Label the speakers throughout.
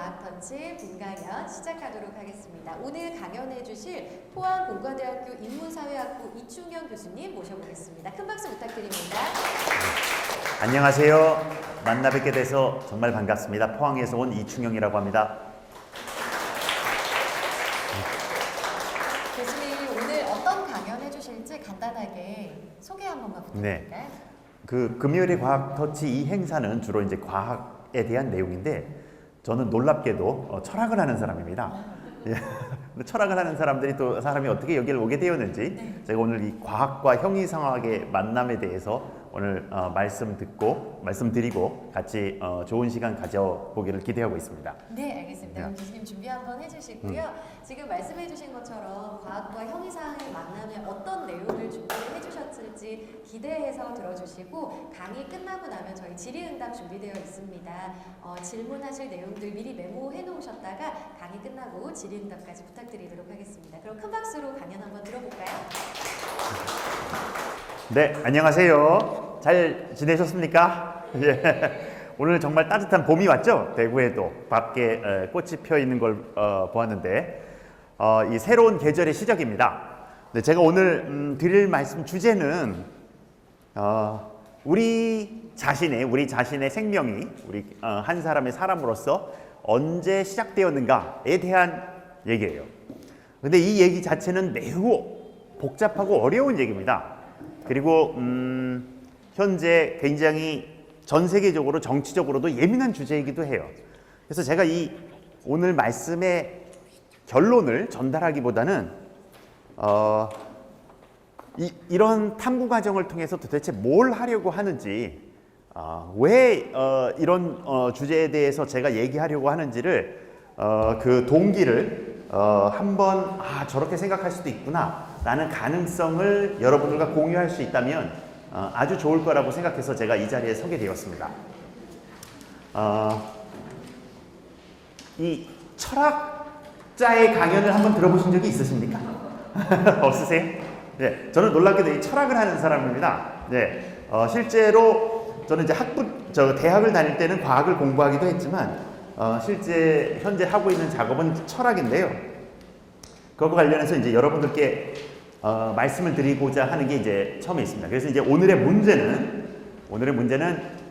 Speaker 1: 과학터치 분강연 시작하도록 하겠습니다. 오늘 강연해 주실 포항공과대학교 인문사회학부 이충영 교수님 모셔보겠습니다. 큰 박수 부탁드립니다.
Speaker 2: 안녕하세요. 만나 뵙게 돼서 정말 반갑습니다. 포항에서 온 이충영이라고 합니다.
Speaker 1: 교수님 오늘 어떤 강연 해주실지 간단하게 소개 한 번만 부탁드릴까요?
Speaker 2: 그 금요일의 과학터치 이 행사는 주로 이제 과학에 대한 내용인데 저는 놀랍게도 철학을 하는 사람입니다. 예. 철학을 하는 사람들이 또 사람이 어떻게 여기를 오게 되었는지 제가 오늘 이 과학과 형이상학의 만남에 대해서 오늘 말씀드리고 같이 좋은 시간 가져보기를 기대하고 있습니다.
Speaker 1: 네, 알겠습니다. 그럼 교수님 준비 한번 해주시고요. 지금 말씀해주신 것처럼 과학과 형이상학의 만남에 어떤 내용을 준비를 해주셨을지 기대해서 들어주시고 강의 끝나고 나면 저희 질의응답 준비되어 있습니다. 질문하실 내용들 미리 메모해 놓으셨다가 강의 끝나고 질의응답까지 부탁드리도록 하겠습니다. 그럼 큰 박수로 강연 한번 들어볼까요?
Speaker 2: 네, 안녕하세요. 잘 지내셨습니까? 예. 오늘 정말 따뜻한 봄이 왔죠? 대구에도 밖에 꽃이 펴 있는 걸 보았는데 이 새로운 계절의 시작입니다. 네, 제가 오늘 드릴 말씀 주제는 우리 자신의 생명이 우리 한 사람의 사람으로서 언제 시작되었는가에 대한 얘기예요. 근데 이 얘기 자체는 매우 복잡하고 어려운 얘기입니다. 그리고 현재 굉장히 전 세계적으로 정치적으로도 예민한 주제이기도 해요. 그래서 제가 이 오늘 말씀의 결론을 전달하기보다는 이런 탐구 과정을 통해서 도대체 뭘 하려고 하는지 왜 이런 주제에 대해서 제가 얘기하려고 하는지를 그 동기를 한번 저렇게 생각할 수도 있구나 라는 가능성을 여러분들과 공유할 수 있다면 아주 좋을 거라고 생각해서 제가 이 자리에 서게 되었습니다. 이 철학자의 강연을 한번 들어보신 적이 있으십니까? 없으세요? 네, 저는 놀랍게도 이 철학을 하는 사람입니다. 네, 실제로 저는 이제 대학을 다닐 때는 과학을 공부하기도 했지만 실제 현재 하고 있는 작업은 철학인데요. 그거 관련해서 이제 여러분들께 말씀을 드리고자 하는 게 이제 처음에 있습니다. 그래서 이제 오늘의 문제는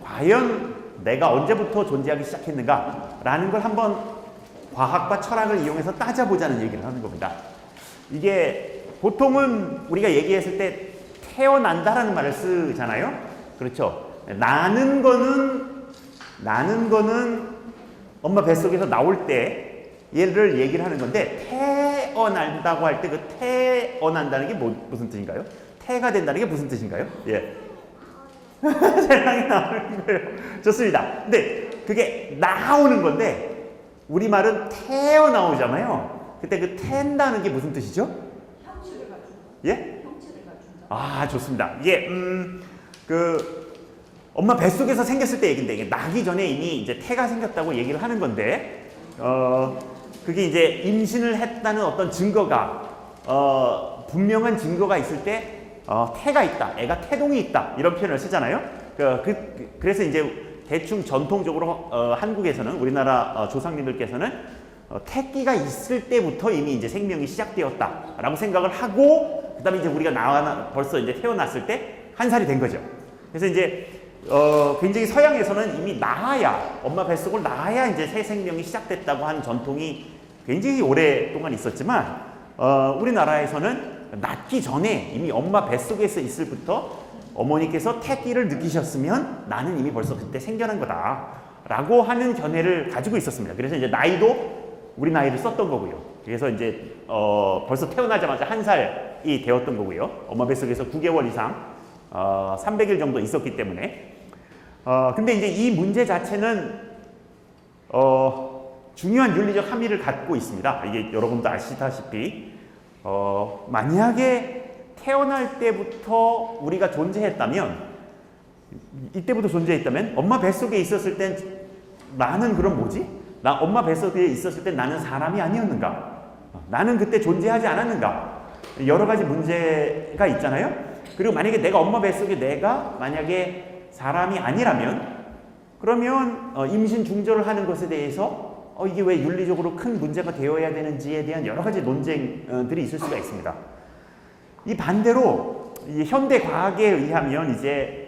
Speaker 2: 과연 내가 언제부터 존재하기 시작했는가라는 걸 한번 과학과 철학을 이용해서 따져보자는 얘기를 하는 겁니다. 이게 보통은 우리가 얘기했을 때 태어난다라는 말을 쓰잖아요. 그렇죠? 나는 거는 엄마 뱃속에서 나올 때 얘를 얘기를 하는 건데 태어난다고 할 때 그 태어난다는 게 무슨 뜻인가요? 태가 된다는 게 무슨 뜻인가요? 예. 세상에 나오는 거예요. 좋습니다. 근데 그게 나오는 건데 우리말은 태어나오잖아요. 그때 그 태인다는 게 무슨 뜻이죠?
Speaker 3: 형체를 갖춘다.
Speaker 2: 예?
Speaker 3: 형체를 갖춘다.
Speaker 2: 좋습니다. 이게 엄마 뱃속에서 생겼을 때 얘기인데 이게 나기 전에 이미 이제 태가 생겼다고 얘기를 하는 건데 그게 이제 임신을 했다는 어떤 증거가 분명한 증거가 있을 때 태가 있다, 애가 태동이 있다 이런 표현을 쓰잖아요. 그래서 이제 대충 전통적으로 한국에서는 우리나라 조상님들께서는 태기가 있을 때부터 이미 이제 생명이 시작되었다라고 생각을 하고 그다음에 이제 우리가 벌써 이제 태어났을 때 한 살이 된 거죠. 그래서 이제 굉장히 서양에서는 이미 엄마 뱃속을 낳아야 이제 새 생명이 시작됐다고 하는 전통이 굉장히 오랫동안 있었지만 우리나라에서는 낳기 전에 이미 엄마 뱃속에서 있을 부터 어머니께서 태기를 느끼셨으면 나는 이미 벌써 그때 생겨난 거다 라고 하는 견해를 가지고 있었습니다. 그래서 이제 나이도 우리 나이를 썼던 거고요. 그래서 이제 벌써 태어나자마자 한 살이 되었던 거고요. 엄마 뱃속에서 9개월 이상 300일 정도 있었기 때문에 근데 이제 이 문제 자체는 중요한 윤리적 함의를 갖고 있습니다. 이게 여러분도 아시다시피 만약에 태어날 때부터 우리가 존재했다면 엄마 뱃속에 있었을 땐 나는 그럼 뭐지? 엄마 뱃속에 있었을 땐 나는 사람이 아니었는가? 나는 그때 존재하지 않았는가? 여러 가지 문제가 있잖아요. 그리고 만약에 내가 엄마 뱃속에 내가 만약에 사람이 아니라면 그러면 임신 중절을 하는 것에 대해서 이게 왜 윤리적으로 큰 문제가 되어야 되는지에 대한 여러 가지 논쟁들이 있을 수가 있습니다. 이 반대로 이 현대 과학에 의하면 이제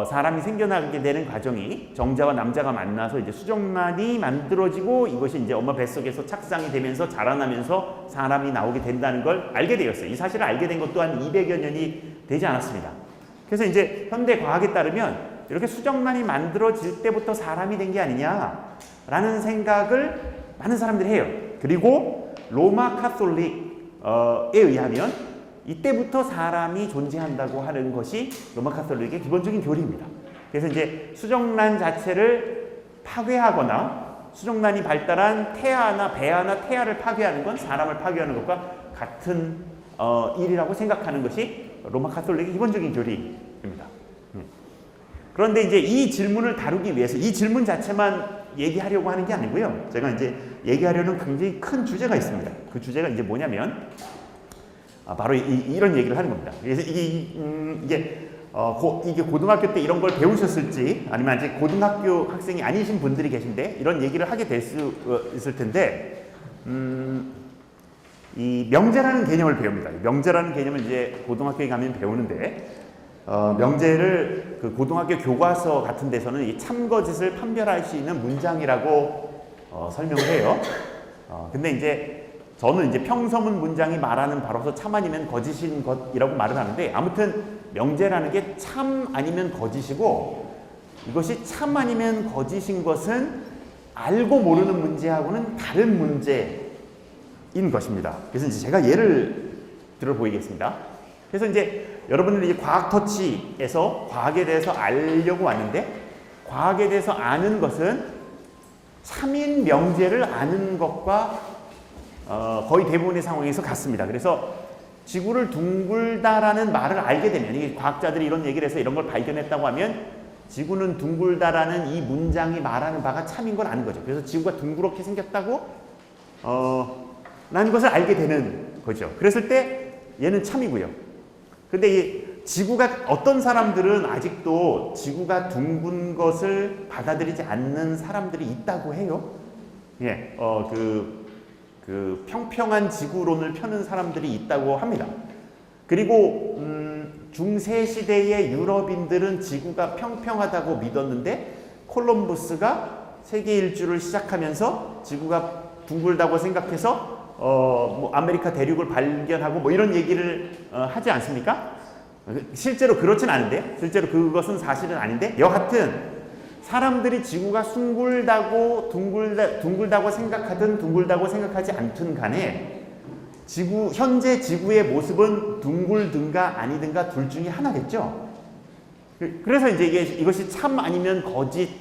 Speaker 2: 사람이 생겨나게 되는 과정이 정자와 남자가 만나서 이제 수정란이 만들어지고 이것이 이제 엄마 뱃속에서 착상이 되면서 자라나면서 사람이 나오게 된다는 걸 알게 되었어요. 이 사실을 알게 된 것도 한 200여 년이 되지 않았습니다. 그래서 이제 현대 과학에 따르면 이렇게 수정란이 만들어질 때부터 사람이 된 게 아니냐라는 생각을 많은 사람들이 해요. 그리고 로마 카톨릭에 의하면 이때부터 사람이 존재한다고 하는 것이 로마 카톨릭의 기본적인 교리입니다. 그래서 이제 수정란 자체를 파괴하거나 수정란이 발달한 태아나 배아나 태아를 파괴하는 건 사람을 파괴하는 것과 같은 일이라고 생각하는 것이 로마 카톨릭의 기본적인 교리입니다. 그런데 이제 이 질문을 다루기 위해서 이 질문 자체만 얘기하려고 하는 게 아니고요. 제가 이제 얘기하려는 굉장히 큰 주제가 있습니다. 그 주제가 이제 뭐냐면 바로 이런 얘기를 하는 겁니다. 그래서 이게 고등학교 때 이런 걸 배우셨을지 아니면 이제 고등학교 학생이 아니신 분들이 계신데 이런 얘기를 하게 될 수 있을 텐데 이 명제라는 개념을 배웁니다. 명제라는 개념을 이제 고등학교에 가면 배우는데 명제를 그 고등학교 교과서 같은 데서는 이 참거짓을 판별할 수 있는 문장이라고 설명을 해요. 근데 이제 저는 이제 평서문 문장이 말하는 바로서 참 아니면 거짓인 것이라고 말을 하는데 아무튼 명제라는 게 참 아니면 거짓이고 이것이 참 아니면 거짓인 것은 알고 모르는 문제하고는 다른 문제인 것입니다. 그래서 이제 제가 예를 들어 보이겠습니다. 그래서 이제 여러분들이 이제 과학 터치에서 과학에 대해서 알려고 왔는데 과학에 대해서 아는 것은 참인 명제를 아는 것과 거의 대부분의 상황에서 같습니다. 그래서 지구를 둥글다라는 말을 알게 되면 이 과학자들이 이런 얘기를 해서 이런 걸 발견했다고 하면 지구는 둥글다라는 이 문장이 말하는 바가 참인 걸 아는 거죠. 그래서 지구가 둥그렇게 생겼다고 라는 것을 알게 되는 거죠. 그랬을 때 얘는 참이고요. 근데 이 지구가 어떤 사람들은 아직도 지구가 둥근 것을 받아들이지 않는 사람들이 있다고 해요. 예, 그 평평한 지구론을 펴는 사람들이 있다고 합니다. 그리고 중세 시대의 유럽인들은 지구가 평평하다고 믿었는데 콜럼부스가 세계 일주를 시작하면서 지구가 둥글다고 생각해서 뭐 아메리카 대륙을 발견하고 뭐 이런 얘기를 하지 않습니까? 실제로 그렇진 않은데, 실제로 그것은 사실은 아닌데, 여하튼 사람들이 지구가 둥글다고 생각하든 둥글다고 생각하지 않든 간에 현재 지구의 모습은 둥글든가 아니든가 둘 중에 하나겠죠. 그래서 이제 이것이 참 아니면 거짓이고,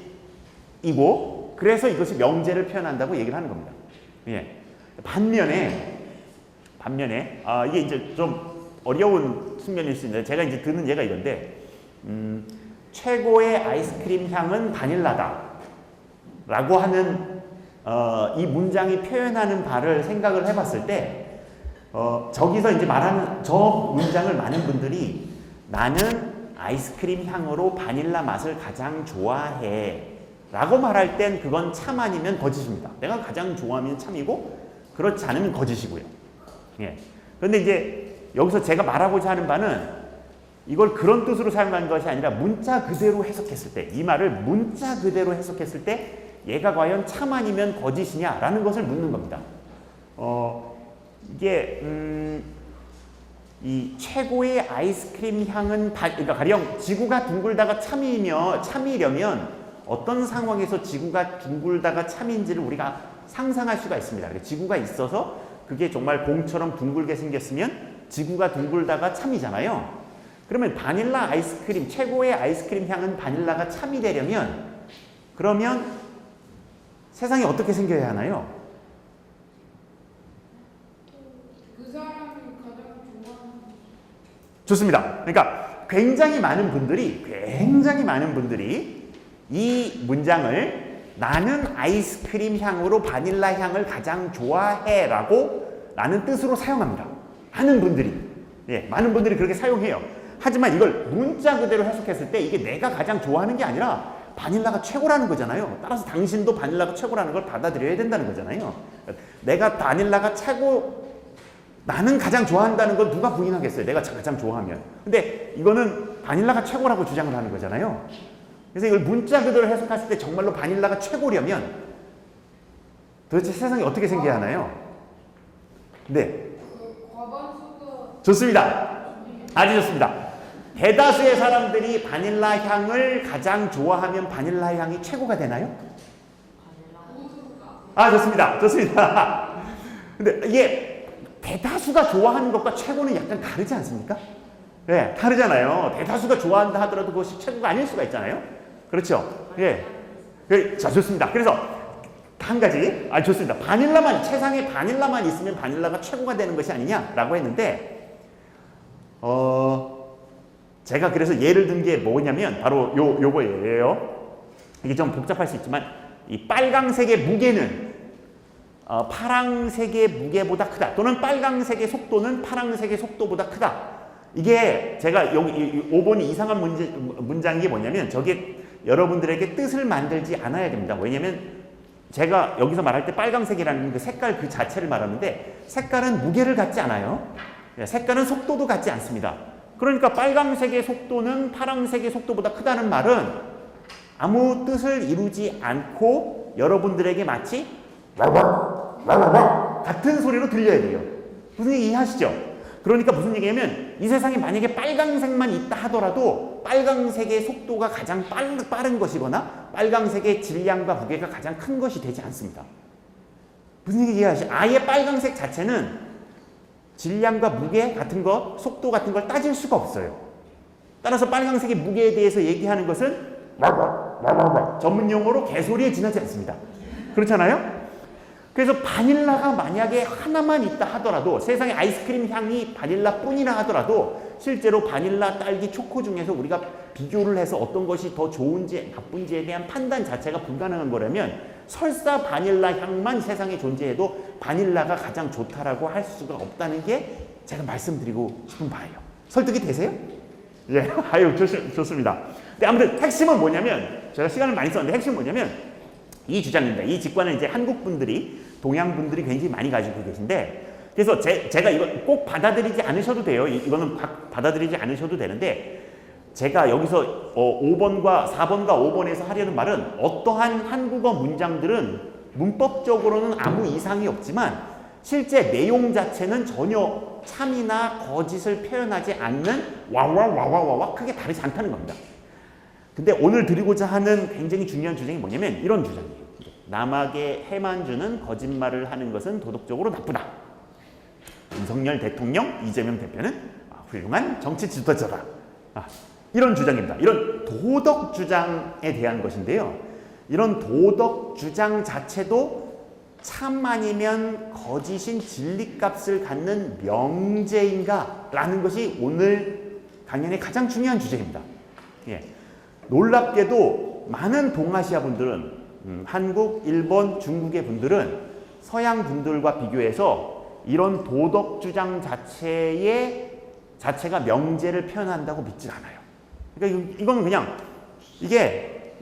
Speaker 2: 그래서 이것이 명제를 표현한다고 얘기를 하는 겁니다. 예. 반면에 이게 이제 좀 어려운 측면일 수 있는데 제가 이제 드는 예가 이건데 최고의 아이스크림 향은 바닐라다 라고 하는 이 문장이 표현하는 바를 생각을 해봤을 때 저기서 이제 말하는 저 문장을 많은 분들이 나는 아이스크림 향으로 바닐라 맛을 가장 좋아해 라고 말할 땐 그건 참 아니면 거짓입니다. 내가 가장 좋아하면 참이고 그렇지 않으면 거짓이고요. 예. 그런데 이제 여기서 제가 말하고자 하는 바는 이걸 그런 뜻으로 사용한 것이 아니라 문자 그대로 해석했을 때, 이 말을 문자 그대로 해석했을 때 얘가 과연 참 아니면 거짓이냐라는 것을 묻는 겁니다. 이게 이 최고의 아이스크림 향은 그러니까 가령 지구가 둥글다가 참이려면 어떤 상황에서 지구가 둥글다가 참인지를 우리가 상상할 수가 있습니다. 지구가 있어서 그게 정말 공처럼 둥글게 생겼으면 지구가 둥글다가 참이잖아요. 그러면 바닐라 아이스크림, 최고의 아이스크림 향은 바닐라가 참이 되려면 그러면 세상이 어떻게 생겨야 하나요?
Speaker 3: 그 사람이 가장 좋아하는
Speaker 2: 좋습니다. 그러니까 굉장히 많은 분들이 이 문장을 나는 아이스크림 향으로 바닐라 향을 가장 좋아해 라는 뜻으로 사용합니다. 많은 분들이 그렇게 사용해요. 하지만 이걸 문자 그대로 해석했을 때 이게 내가 가장 좋아하는 게 아니라 바닐라가 최고라는 거잖아요. 따라서 당신도 바닐라가 최고라는 걸 받아들여야 된다는 거잖아요. 내가 바닐라가 최고, 나는 가장 좋아한다는 건 누가 부인하겠어요? 내가 가장 좋아하면. 근데 이거는 바닐라가 최고라고 주장을 하는 거잖아요. 그래서 이걸 문자 그대로 해석했을 때 정말로 바닐라가 최고려면 도대체 세상이 어떻게 생겨야 하나요? 네.
Speaker 3: 그 과반수가
Speaker 2: 좋습니다. 아주 좋습니다. 대다수의 사람들이 바닐라 향을 가장 좋아하면 바닐라 향이 최고가 되나요? 아, 좋습니다. 좋습니다. 근데 이게 대다수가 좋아하는 것과 최고는 약간 다르지 않습니까? 네, 다르잖아요. 대다수가 좋아한다 하더라도 그것이 최고가 아닐 수가 있잖아요. 그렇죠? 예. 자, 좋습니다. 그래서 한 가지, 좋습니다. 바닐라만, 세상에 바닐라만 있으면 바닐라가 최고가 되는 것이 아니냐라고 했는데, 제가 그래서 예를 든 게 뭐냐면, 바로 요거예요. 이게 좀 복잡할 수 있지만, 이 빨강색의 무게는, 파랑색의 무게보다 크다. 또는 빨강색의 속도는 파랑색의 속도보다 크다. 이게 제가 여기 5번이 이상한 문장이 뭐냐면, 저게 여러분들에게 뜻을 만들지 않아야 됩니다. 왜냐면, 제가 여기서 말할 때 빨강색이라는 그 색깔 그 자체를 말하는데 색깔은 무게를 갖지 않아요. 색깔은 속도도 갖지 않습니다. 그러니까 빨강색의 속도는 파랑색의 속도보다 크다는 말은 아무 뜻을 이루지 않고 여러분들에게 마치 같은 소리로 들려야 돼요. 무슨 얘기 이해하시죠? 그러니까 무슨 얘기냐면 이 세상에 만약에 빨강색만 있다 하더라도 빨강색의 속도가 가장 빠른 것이거나 빨강색의 질량과 무게가 가장 큰 것이 되지 않습니다. 무슨 얘기 이해하시죠? 아예 빨강색 자체는 질량과 무게 같은 것, 속도 같은 걸 따질 수가 없어요. 따라서 빨강색의 무게에 대해서 얘기하는 것은 전문 용어로 개소리에 지나지 않습니다. 그렇잖아요? 그래서 바닐라가 만약에 하나만 있다 하더라도 세상에 아이스크림 향이 바닐라뿐이라 하더라도 실제로 바닐라, 딸기, 초코 중에서 우리가 비교를 해서 어떤 것이 더 좋은지 나쁜지에 대한 판단 자체가 불가능한 거라면 설사 바닐라 향만 세상에 존재해도 바닐라가 가장 좋다라고 할 수가 없다는 게 제가 말씀드리고 싶은 바예요. 설득이 되세요? 예, 아유 좋습니다. 근데 아무튼 핵심은 뭐냐면 제가 시간을 많이 썼는데 핵심은 뭐냐면 이 주장입니다. 이 직관은 이제 한국 분들이, 동양 분들이 굉장히 많이 가지고 계신데, 그래서 제가 이거 꼭 받아들이지 않으셔도 돼요. 이거는 받아들이지 않으셔도 되는데, 제가 여기서 5번과 4번과 5번에서 하려는 말은 어떠한 한국어 문장들은 문법적으로는 아무 이상이 없지만 실제 내용 자체는 전혀 참이나 거짓을 표현하지 않는 와와 크게 다르지 않다는 겁니다. 근데 오늘 드리고자 하는 굉장히 중요한 주장이 뭐냐면 이런 주장이에요. 남에게 해만 주는 거짓말을 하는 것은 도덕적으로 나쁘다. 윤석열 대통령, 이재명 대표는 훌륭한 정치 지도자다. 이런 주장입니다. 이런 도덕 주장에 대한 것인데요. 이런 도덕 주장 자체도 참 아니면 거짓인 진리값을 갖는 명제인가? 라는 것이 오늘 강연의 가장 중요한 주제입니다. 예. 놀랍게도 많은 동아시아 분들은 한국, 일본, 중국의 분들은 서양 분들과 비교해서 이런 도덕 주장 자체가 명제를 표현한다고 믿지 않아요. 그러니까 이거는 그냥 이게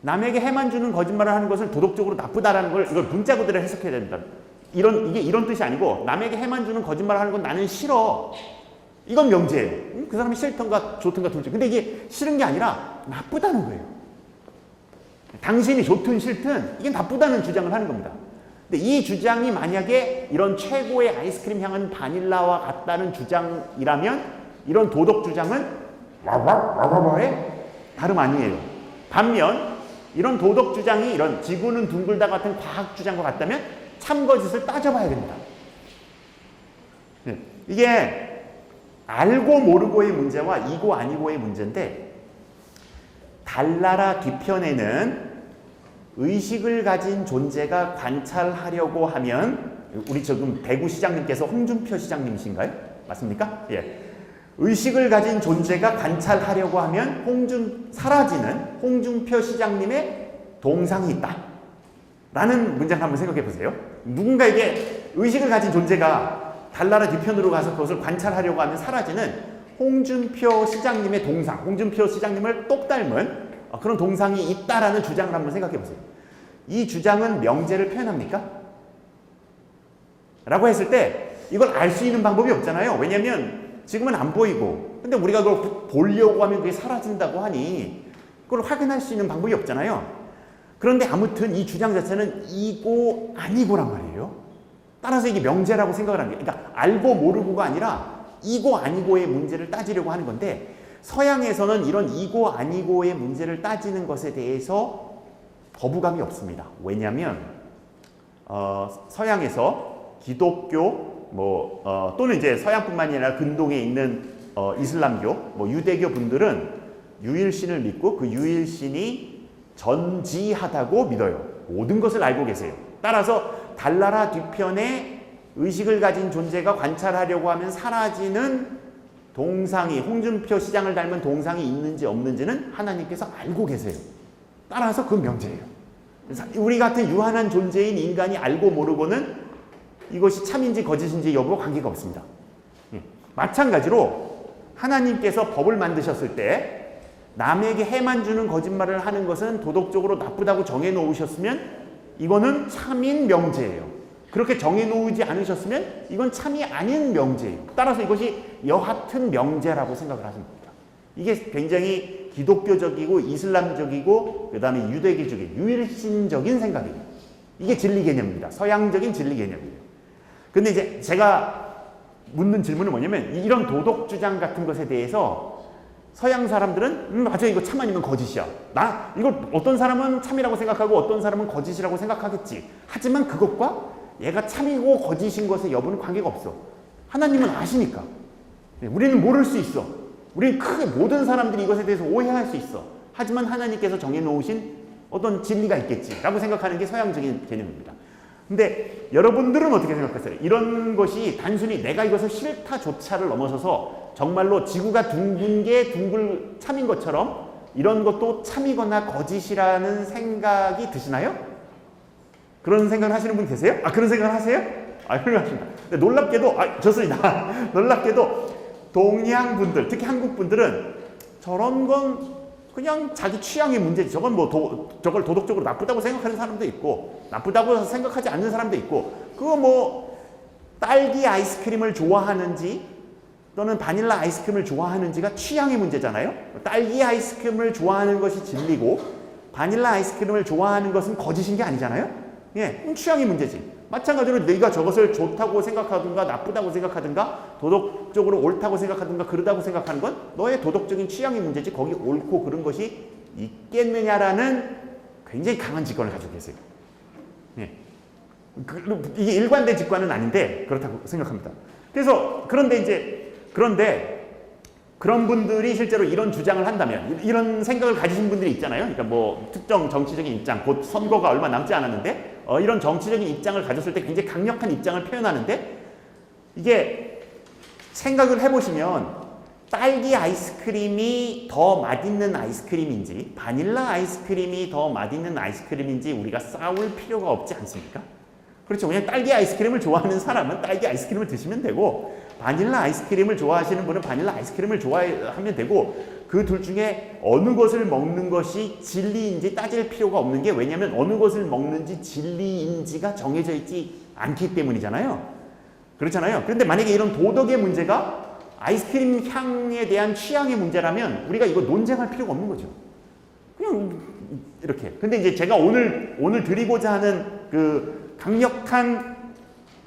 Speaker 2: 남에게 해만 주는 거짓말을 하는 것을 도덕적으로 나쁘다라는 걸 이걸 문자 그대로 해석해야 됩니다. 이게 이런 뜻이 아니고 남에게 해만 주는 거짓말을 하는 건 나는 싫어. 이건 명제예요. 그 사람이 싫던가 좋던가 둘째. 근데 이게 싫은 게 아니라 나쁘다는 거예요. 당신이 좋든 싫든 이게 나쁘다는 주장을 하는 겁니다. 근데 이 주장이 만약에 이런 최고의 아이스크림 향은 바닐라와 같다는 주장이라면 이런 도덕 주장은 와와와와와의 다름 아니에요. 반면 이런 도덕 주장이 이런 지구는 둥글다 같은 과학 주장과 같다면 참거짓을 따져봐야 됩니다. 이게 알고 모르고의 문제와 이고 아니고의 문제인데, 달나라 뒤편에는 의식을 가진 존재가 관찰하려고 하면, 우리 지금 대구시장님께서 홍준표 시장님이신가요? 맞습니까? 예. 의식을 가진 존재가 관찰하려고 하면 사라지는 홍준표 시장님의 동상이 있다. 라는 문장 한번 생각해 보세요. 누군가에게 의식을 가진 존재가 달나라 뒤편으로 가서 그것을 관찰하려고 하면 사라지는 홍준표 시장님의 동상, 홍준표 시장님을 똑 닮은 그런 동상이 있다라는 주장을 한번 생각해 보세요. 이 주장은 명제를 표현합니까? 라고 했을 때 이걸 알 수 있는 방법이 없잖아요. 왜냐하면 지금은 안 보이고, 근데 우리가 그걸 보려고 하면 그게 사라진다고 하니 그걸 확인할 수 있는 방법이 없잖아요. 그런데 아무튼 이 주장 자체는 이고 아니고란 말이에요. 따라서 이게 명제라고 생각을 합니다. 그러니까 알고 모르고가 아니라 이고 아니고의 문제를 따지려고 하는 건데, 서양에서는 이런 이고 아니고의 문제를 따지는 것에 대해서 거부감이 없습니다. 왜냐하면 서양에서 기독교 또는 이제 서양뿐만이 아니라 근동에 있는 이슬람교, 유대교 분들은 유일신을 믿고 그 유일신이 전지하다고 믿어요. 모든 것을 알고 계세요. 따라서 달나라 뒤편에 의식을 가진 존재가 관찰하려고 하면 사라지는 동상이, 홍준표 시장을 닮은 동상이 있는지 없는지는 하나님께서 알고 계세요. 따라서 그건 명제예요. 우리 같은 유한한 존재인 인간이 알고 모르고는 이것이 참인지 거짓인지 여부와 관계가 없습니다. 마찬가지로 하나님께서 법을 만드셨을 때 남에게 해만 주는 거짓말을 하는 것은 도덕적으로 나쁘다고 정해놓으셨으면 이거는 참인 명제예요. 그렇게 정해놓지 않으셨으면 이건 참이 아닌 명제예요. 따라서 이것이 여하튼 명제라고 생각을 하시면 됩니다. 이게 굉장히 기독교적이고 이슬람적이고 그 다음에 유대교적인 유일신적인 생각이에요. 이게 진리 개념입니다. 서양적인 진리 개념이에요. 근데 이제 제가 묻는 질문은 뭐냐면, 이런 도덕 주장 같은 것에 대해서 서양 사람들은 맞아, 이거 참 아니면 거짓이야. 이걸 어떤 사람은 참이라고 생각하고 어떤 사람은 거짓이라고 생각하겠지. 하지만 그것과 얘가 참이고 거짓인 것의 여부는 관계가 없어. 하나님은 아시니까. 우리는 모를 수 있어. 우리는 크게 모든 사람들이 이것에 대해서 오해할 수 있어. 하지만 하나님께서 정해놓으신 어떤 진리가 있겠지라고 생각하는 게 서양적인 개념입니다. 근데 여러분들은 어떻게 생각하세요? 이런 것이 단순히 내가 이것을 싫다조차를 넘어서서 정말로 지구가 둥근 게 참인 것처럼 이런 것도 참이거나 거짓이라는 생각이 드시나요? 그런 생각을 하시는 분 계세요? 그런 생각을 하세요? 훌륭하십니다. 근데 놀랍게도, 좋습니다. 놀랍게도 동양 분들, 특히 한국 분들은 저런 건 그냥 자기 취향의 문제지. 저건 저걸 도덕적으로 나쁘다고 생각하는 사람도 있고, 나쁘다고 생각하지 않는 사람도 있고, 그거 딸기 아이스크림을 좋아하는지 또는 바닐라 아이스크림을 좋아하는지가 취향의 문제잖아요. 딸기 아이스크림을 좋아하는 것이 진리고 바닐라 아이스크림을 좋아하는 것은 거짓인 게 아니잖아요. 취향의 문제지. 마찬가지로 네가 저것을 좋다고 생각하든가 나쁘다고 생각하든가 도덕적으로 옳다고 생각하든가 그러다고 생각하는 건 너의 도덕적인 취향의 문제지, 거기 옳고 그른 것이 있겠느냐라는 굉장히 강한 직관을 가지고 계세요. 이게 일관된 직관은 아닌데 그렇다고 생각합니다. 그런데 그런 분들이 실제로 이런 주장을 한다면, 이런 생각을 가지신 분들이 있잖아요. 그러니까 특정 정치적인 입장, 곧 선거가 얼마 남지 않았는데 이런 정치적인 입장을 가졌을 때 굉장히 강력한 입장을 표현하는데, 이게 생각을 해보시면 딸기 아이스크림이 더 맛있는 아이스크림인지 바닐라 아이스크림이 더 맛있는 아이스크림인지 우리가 싸울 필요가 없지 않습니까? 그렇죠. 그냥 딸기 아이스크림을 좋아하는 사람은 딸기 아이스크림을 드시면 되고, 바닐라 아이스크림을 좋아하시는 분은 바닐라 아이스크림을 좋아하면 되고, 그 둘 중에 어느 것을 먹는 것이 진리인지 따질 필요가 없는 게, 왜냐하면 어느 것을 먹는지 진리인지가 정해져 있지 않기 때문이잖아요. 그렇잖아요. 그런데 만약에 이런 도덕의 문제가 아이스크림 향에 대한 취향의 문제라면 우리가 이거 논쟁할 필요가 없는 거죠. 그냥 이렇게. 근데 이제 제가 오늘 드리고자 하는 그 강력한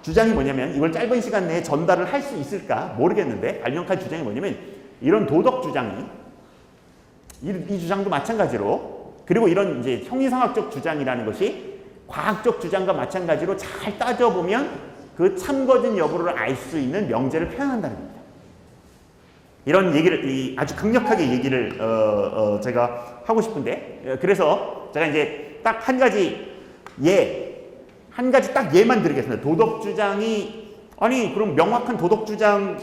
Speaker 2: 주장이 뭐냐면, 이걸 짧은 시간 내에 전달을 할 수 있을까 모르겠는데 강력한 주장이 뭐냐면, 이런 도덕 주장이 이 주장도 마찬가지로, 그리고 이런 이제 형이상학적 주장이라는 것이 과학적 주장과 마찬가지로 잘 따져보면 그 참거진 여부를 알 수 있는 명제를 표현한다는 겁니다. 이런 얘기를 아주 강력하게 얘기를 제가 하고 싶은데, 그래서 제가 이제 딱 한 가지 딱 예만 드리겠습니다. 도덕 주장이, 그럼 명확한 도덕 주장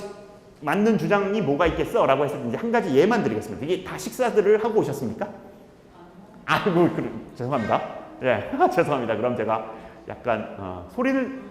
Speaker 2: 맞는 주장이 뭐가 있겠어? 라고 해서 이제 한 가지 예만 드리겠습니다. 이게 다 식사들을 하고 오셨습니까? 죄송합니다. 죄송합니다. 그럼 제가 약간 소리를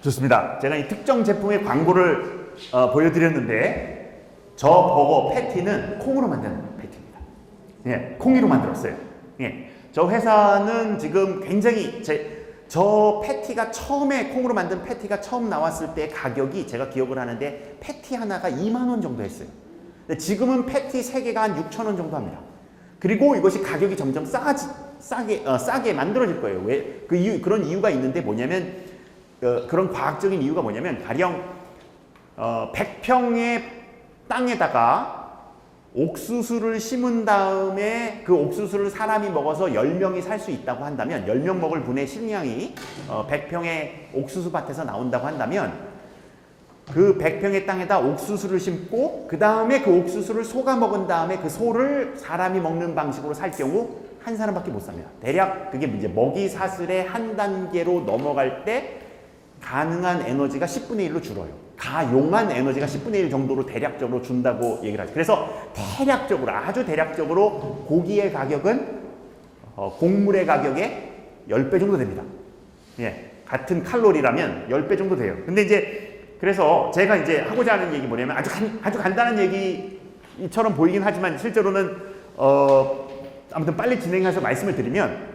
Speaker 2: 좋습니다. 제가 이 특정 제품의 광고를 보여드렸는데 저 버거 패티는 콩으로 만든 패티입니다. 예, 콩이로 만들었어요. 예, 저 회사는 지금 굉장히 저 패티가 처음에 콩으로 만든 패티가 처음 나왔을 때 가격이 제가 기억을 하는데 패티 하나가 2만 원 정도 했어요. 근데 지금은 패티 3개가 한 6천 원 정도 합니다. 그리고 이것이 가격이 점점 싸게 만들어질 거예요. 왜? 그런 이유가 있는데 뭐냐면 그런 과학적인 이유가 뭐냐면 가령 100평의 땅에다가 옥수수를 심은 다음에 그 옥수수를 사람이 먹어서 10명이 살 수 있다고 한다면 10명 먹을 분의 식량이 100평의 옥수수 밭에서 나온다고 한다면 그 100평의 땅에다 옥수수를 심고 그 다음에 그 옥수수를 소가 먹은 다음에 그 소를 사람이 먹는 방식으로 살 경우 한 사람밖에 못 삽니다. 대략 그게 이제 먹이 사슬의 한 단계로 넘어갈 때 가능한 에너지가 10분의 1로 줄어요. 가용한 에너지가 10분의 1 정도로 대략적으로 준다고 얘기를 하죠. 그래서 대략적으로 아주 대략적으로 고기의 가격은 곡물의 가격의 10배 정도 됩니다. 예, 같은 칼로리라면 10배 정도 돼요. 근데 이제 그래서 제가 이제 하고자 하는 얘기 뭐냐면 아주 간단한 얘기처럼 보이긴 하지만 실제로는 아무튼 빨리 진행해서 말씀을 드리면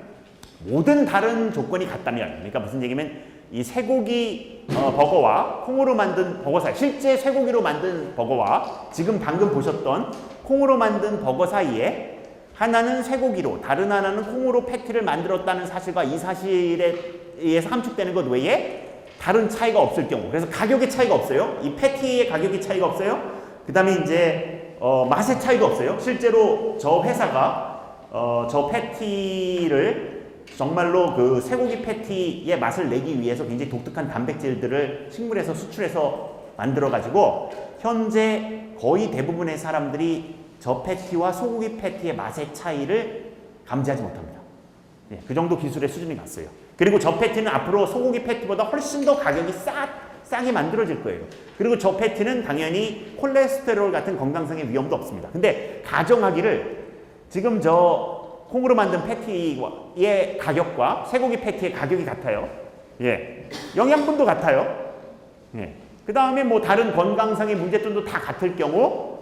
Speaker 2: 모든 다른 조건이 같다면 그러니까 무슨 얘기면 이 쇠고기 버거와 콩으로 만든 버거 사이 실제 쇠고기로 만든 버거와 지금 방금 보셨던 콩으로 만든 버거 사이에 하나는 쇠고기로 다른 하나는 콩으로 패티를 만들었다는 사실과 이 사실에 의해서 함축되는 것 외에 다른 차이가 없을 경우 그래서 가격의 차이가 없어요. 이 패티의 가격의 차이가 없어요. 그 다음에 이제 맛의 차이도 없어요. 실제로 저 회사가 저 패티를 정말로 그 쇠고기 패티의 맛을 내기 위해서 굉장히 독특한 단백질들을 식물에서 수출해서 만들어가지고 현재 거의 대부분의 사람들이 저 패티와 소고기 패티의 맛의 차이를 감지하지 못합니다. 예, 그 정도 기술의 수준이 갔어요. 그리고 저 패티는 앞으로 소고기 패티보다 훨씬 더 가격이 싸게 만들어질 거예요. 그리고 저 패티는 당연히 콜레스테롤 같은 건강상의 위험도 없습니다. 근데 가정하기를 지금 저 콩으로 만든 패티의 가격과 쇠고기 패티의 가격이 같아요. 예, 영양분도 같아요. 예, 그 다음에 뭐 다른 건강상의 문제점도 다 같을 경우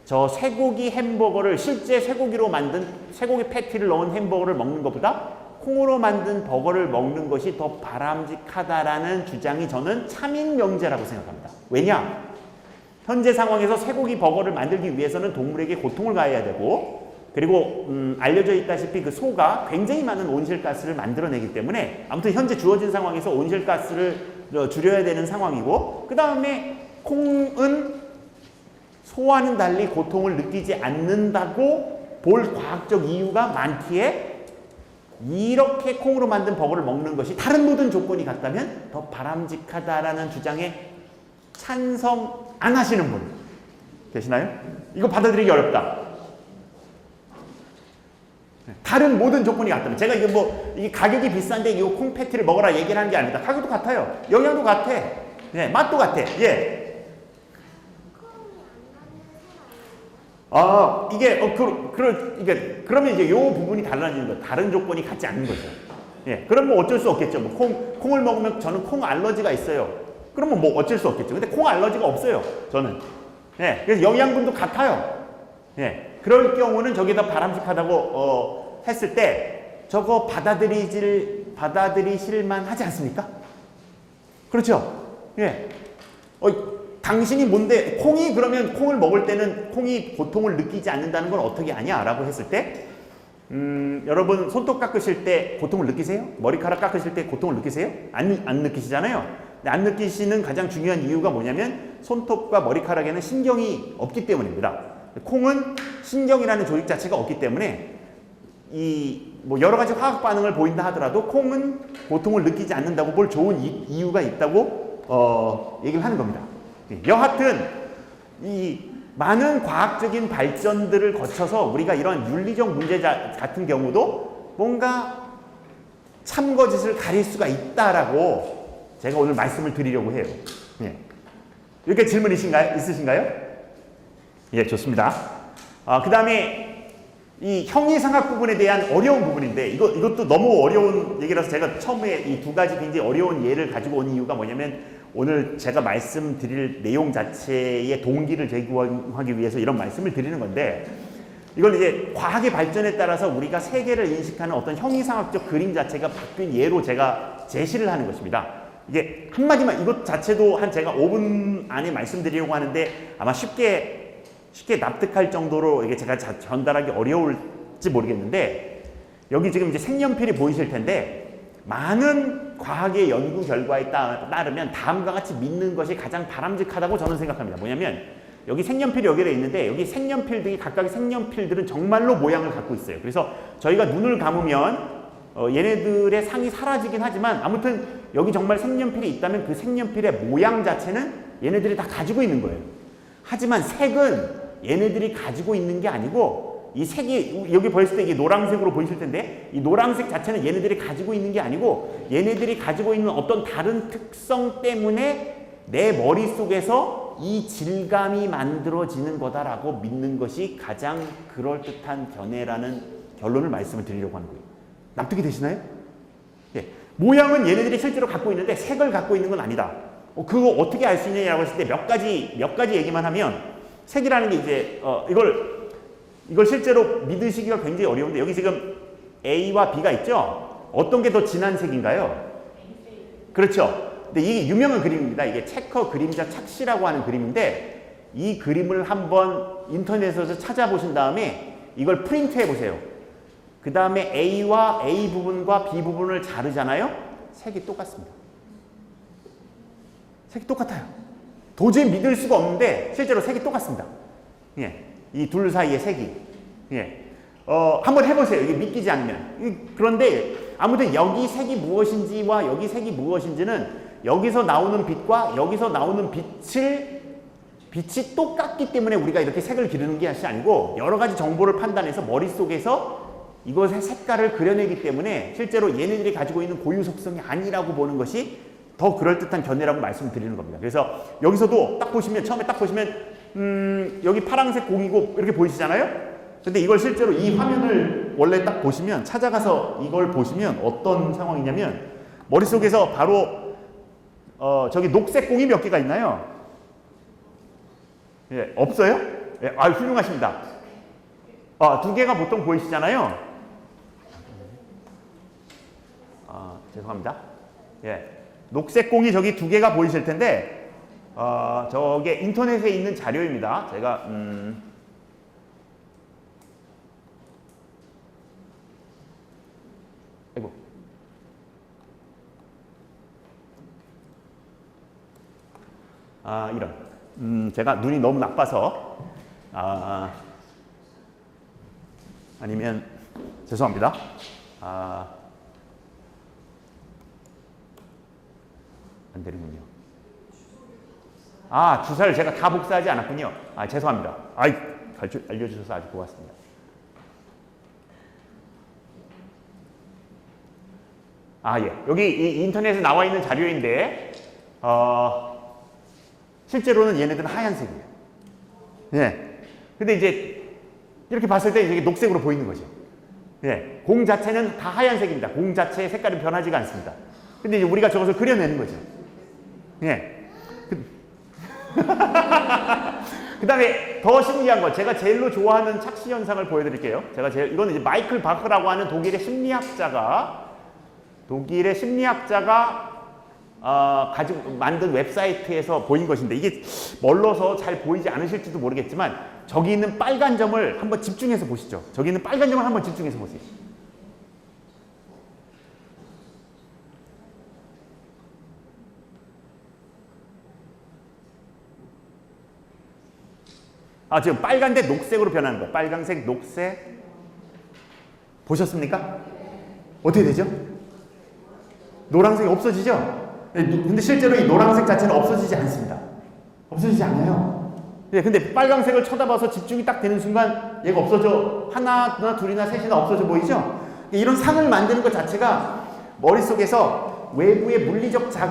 Speaker 2: 저 쇠고기 햄버거를 실제 쇠고기로 만든 쇠고기 패티를 넣은 햄버거를 먹는 것보다 콩으로 만든 버거를 먹는 것이 더 바람직하다라는 주장이 저는 참인 명제라고 생각합니다. 왜냐? 현재 상황에서 쇠고기 버거를 만들기 위해서는 동물에게 고통을 가해야 되고 그리고 알려져 있다시피 그 소가 굉장히 많은 온실가스를 만들어내기 때문에 아무튼 현재 주어진 상황에서 온실가스를 줄여야 되는 상황이고 그 다음에 콩은 소와는 달리 고통을 느끼지 않는다고 볼 과학적 이유가 많기에 이렇게 콩으로 만든 버거를 먹는 것이 다른 모든 조건이 같다면 더 바람직하다라는 주장에 찬성 안 하시는 분 계시나요? 이거 받아들이기 어렵다. 다른 모든 조건이 같다면 제가 이게 뭐 이 가격이 비싼데 이 콩 패티를 먹어라 얘기를 하는 게 아닙니다. 가격도 같아요. 영양도 같아. 예, 맛도 같아. 예. 이게 이게 그러면 이제 요 부분이 달라지는 거예요. 다른 조건이 같지 않는 거죠. 예. 그럼 뭐 어쩔 수 없겠죠. 뭐 콩을 먹으면 저는 콩 알러지가 있어요. 그러면 뭐 어쩔 수 없겠죠. 근데 콩 알러지가 없어요. 저는. 예. 그래서 영양분도 같아요. 예. 그럴 경우는 저게 더 바람직하다고 했을 때 저거 받아들이실만 하지 않습니까? 그렇죠? 예. 당신이 뭔데 콩이 그러면 콩을 먹을 때는 콩이 고통을 느끼지 않는다는 건 어떻게 아냐? 라고 했을 때 여러분 손톱 깎으실 때 고통을 느끼세요? 머리카락 깎으실 때 고통을 느끼세요? 안 느끼시잖아요? 근데 안 느끼시는 가장 중요한 이유가 뭐냐면 손톱과 머리카락에는 신경이 없기 때문입니다. 콩은 신경이라는 조직 자체가 없기 때문에 뭐 여러 가지 화학 반응을 보인다 하더라도 콩은 고통을 느끼지 않는다고 볼 좋은 이유가 있다고 얘기를 하는 겁니다. 여하튼 이 많은 과학적인 발전들을 거쳐서 우리가 이런 윤리적 문제 같은 경우도 뭔가 참거짓을 가릴 수가 있다라고 제가 오늘 말씀을 드리려고 해요. 예. 이렇게 질문 있으신가요? 예, 좋습니다. 그 다음에 이 형이상학 부분에 대한 어려운 부분인데 이것도 너무 어려운 얘기라서 제가 처음에 이 두 가지 굉장히 어려운 예를 가지고 온 이유가 뭐냐면 오늘 제가 말씀드릴 내용 자체의 동기를 제공하기 위해서 이런 말씀을 드리는 건데 이걸 이제 과학의 발전에 따라서 우리가 세계를 인식하는 어떤 형이상학적 그림 자체가 바뀐 예로 제가 제시를 하는 것입니다. 이게 한마디만 이것 자체도 한 제가 5분 안에 말씀드리려고 하는데 아마 쉽게 납득할 정도로 이게 제가 전달하기 어려울지 모르겠는데 여기 지금 이제 색연필이 보이실 텐데 많은 과학의 연구 결과에 따르면 다음과 같이 믿는 것이 가장 바람직하다고 저는 생각합니다. 뭐냐면 여기 색연필이 여기에 있는데 여기 색연필들이 각각의 색연필들은 정말로 모양을 갖고 있어요. 그래서 저희가 눈을 감으면 얘네들의 상이 사라지긴 하지만 아무튼 여기 정말 색연필이 있다면 그 색연필의 모양 자체는 얘네들이 다 가지고 있는 거예요. 하지만 색은 얘네들이 가지고 있는 게 아니고 이 색이 여기 보였을 때 이게 노란색으로 보이실 텐데 이 노란색 자체는 얘네들이 가지고 있는 게 아니고 얘네들이 가지고 있는 어떤 다른 특성 때문에 내 머릿속에서 이 질감이 만들어지는 거다라고 믿는 것이 가장 그럴듯한 견해라는 결론을 말씀을 드리려고 하는 거예요. 납득이 되시나요? 예. 모양은 얘네들이 실제로 갖고 있는데 색을 갖고 있는 건 아니다. 그거 어떻게 알 수 있느냐고 했을 때 몇 가지 얘기만 하면 색이라는 게 이제 이걸 실제로 믿으시기가 굉장히 어려운데 여기 지금 A와 B가 있죠? 어떤 게 더 진한 색인가요? 그렇죠. 근데 이게 유명한 그림입니다. 이게 체커 그림자 착시라고 하는 그림인데 이 그림을 한번 인터넷에서 찾아보신 다음에 이걸 프린트해 보세요. 그 다음에 A와 A 부분과 B 부분을 자르잖아요? 색이 똑같습니다. 색이 똑같아요. 도저히 믿을 수가 없는데 실제로 색이 똑같습니다. 예, 이 둘 사이의 색이. 예, 한번 해보세요. 이게 믿기지 않으면. 그런데 아무튼 여기 색이 무엇인지와 여기 색이 무엇인지는 여기서 나오는 빛과 여기서 나오는 빛이 똑같기 때문에 우리가 이렇게 색을 기르는 게 아니고 여러 가지 정보를 판단해서 머릿속에서 이것의 색깔을 그려내기 때문에 실제로 얘네들이 가지고 있는 고유 속성이 아니라고 보는 것이 더 그럴듯한 견해라고 말씀드리는 겁니다. 그래서 여기서도 딱 보시면 처음에 딱 보시면 여기 파란색 공이고 이렇게 보이시잖아요. 근데 이걸 실제로 이 화면을 원래 딱 보시면 찾아가서 이걸 보시면 어떤 상황이냐면 머릿속에서 바로 저기 녹색 공이 몇 개가 있나요? 예, 없어요? 예, 훌륭하십니다. 두 개가 보통 보이시잖아요. 죄송합니다. 예, 녹색 공이 저기 두 개가 보이실 텐데 저게 인터넷에 있는 자료입니다. 제가 아이고. 이런. 제가 눈이 너무 나빠서 아니면 죄송합니다. 안 되는군요. 주사를 제가 다 복사하지 않았군요. 죄송합니다. 알려주셔서 아주 고맙습니다. 예. 여기 이 인터넷에 나와 있는 자료인데, 실제로는 얘네들은 하얀색이에요. 예. 근데 이제, 이렇게 봤을 때 이게 녹색으로 보이는 거죠. 예. 공 자체는 다 하얀색입니다. 공 자체의 색깔은 변하지가 않습니다. 근데 이제 우리가 저것을 그려내는 거죠. 예. 그 다음에 더 신기한 거, 제가 제일로 좋아하는 착시 현상을 보여드릴게요. 이거는 이제 마이클 바크라고 하는 독일의 심리학자가 가지고 만든 웹사이트에서 보인 것인데 이게 멀러서 잘 보이지 않으실지도 모르겠지만 저기 있는 빨간 점을 한번 집중해서 보시죠. 저기 있는 빨간 점을 한번 집중해서 보세요. 지금 빨간데 녹색으로 변하는 거예요. 빨간색, 녹색. 보셨습니까? 어떻게 되죠? 노란색이 없어지죠? 근데 실제로 이 노란색 자체는 없어지지 않습니다. 없어지지 않아요. 근데 빨간색을 쳐다봐서 집중이 딱 되는 순간 얘가 없어져. 하나, 둘이나 셋이나 없어져 보이죠? 이런 상을 만드는 것 자체가 머릿속에서 외부의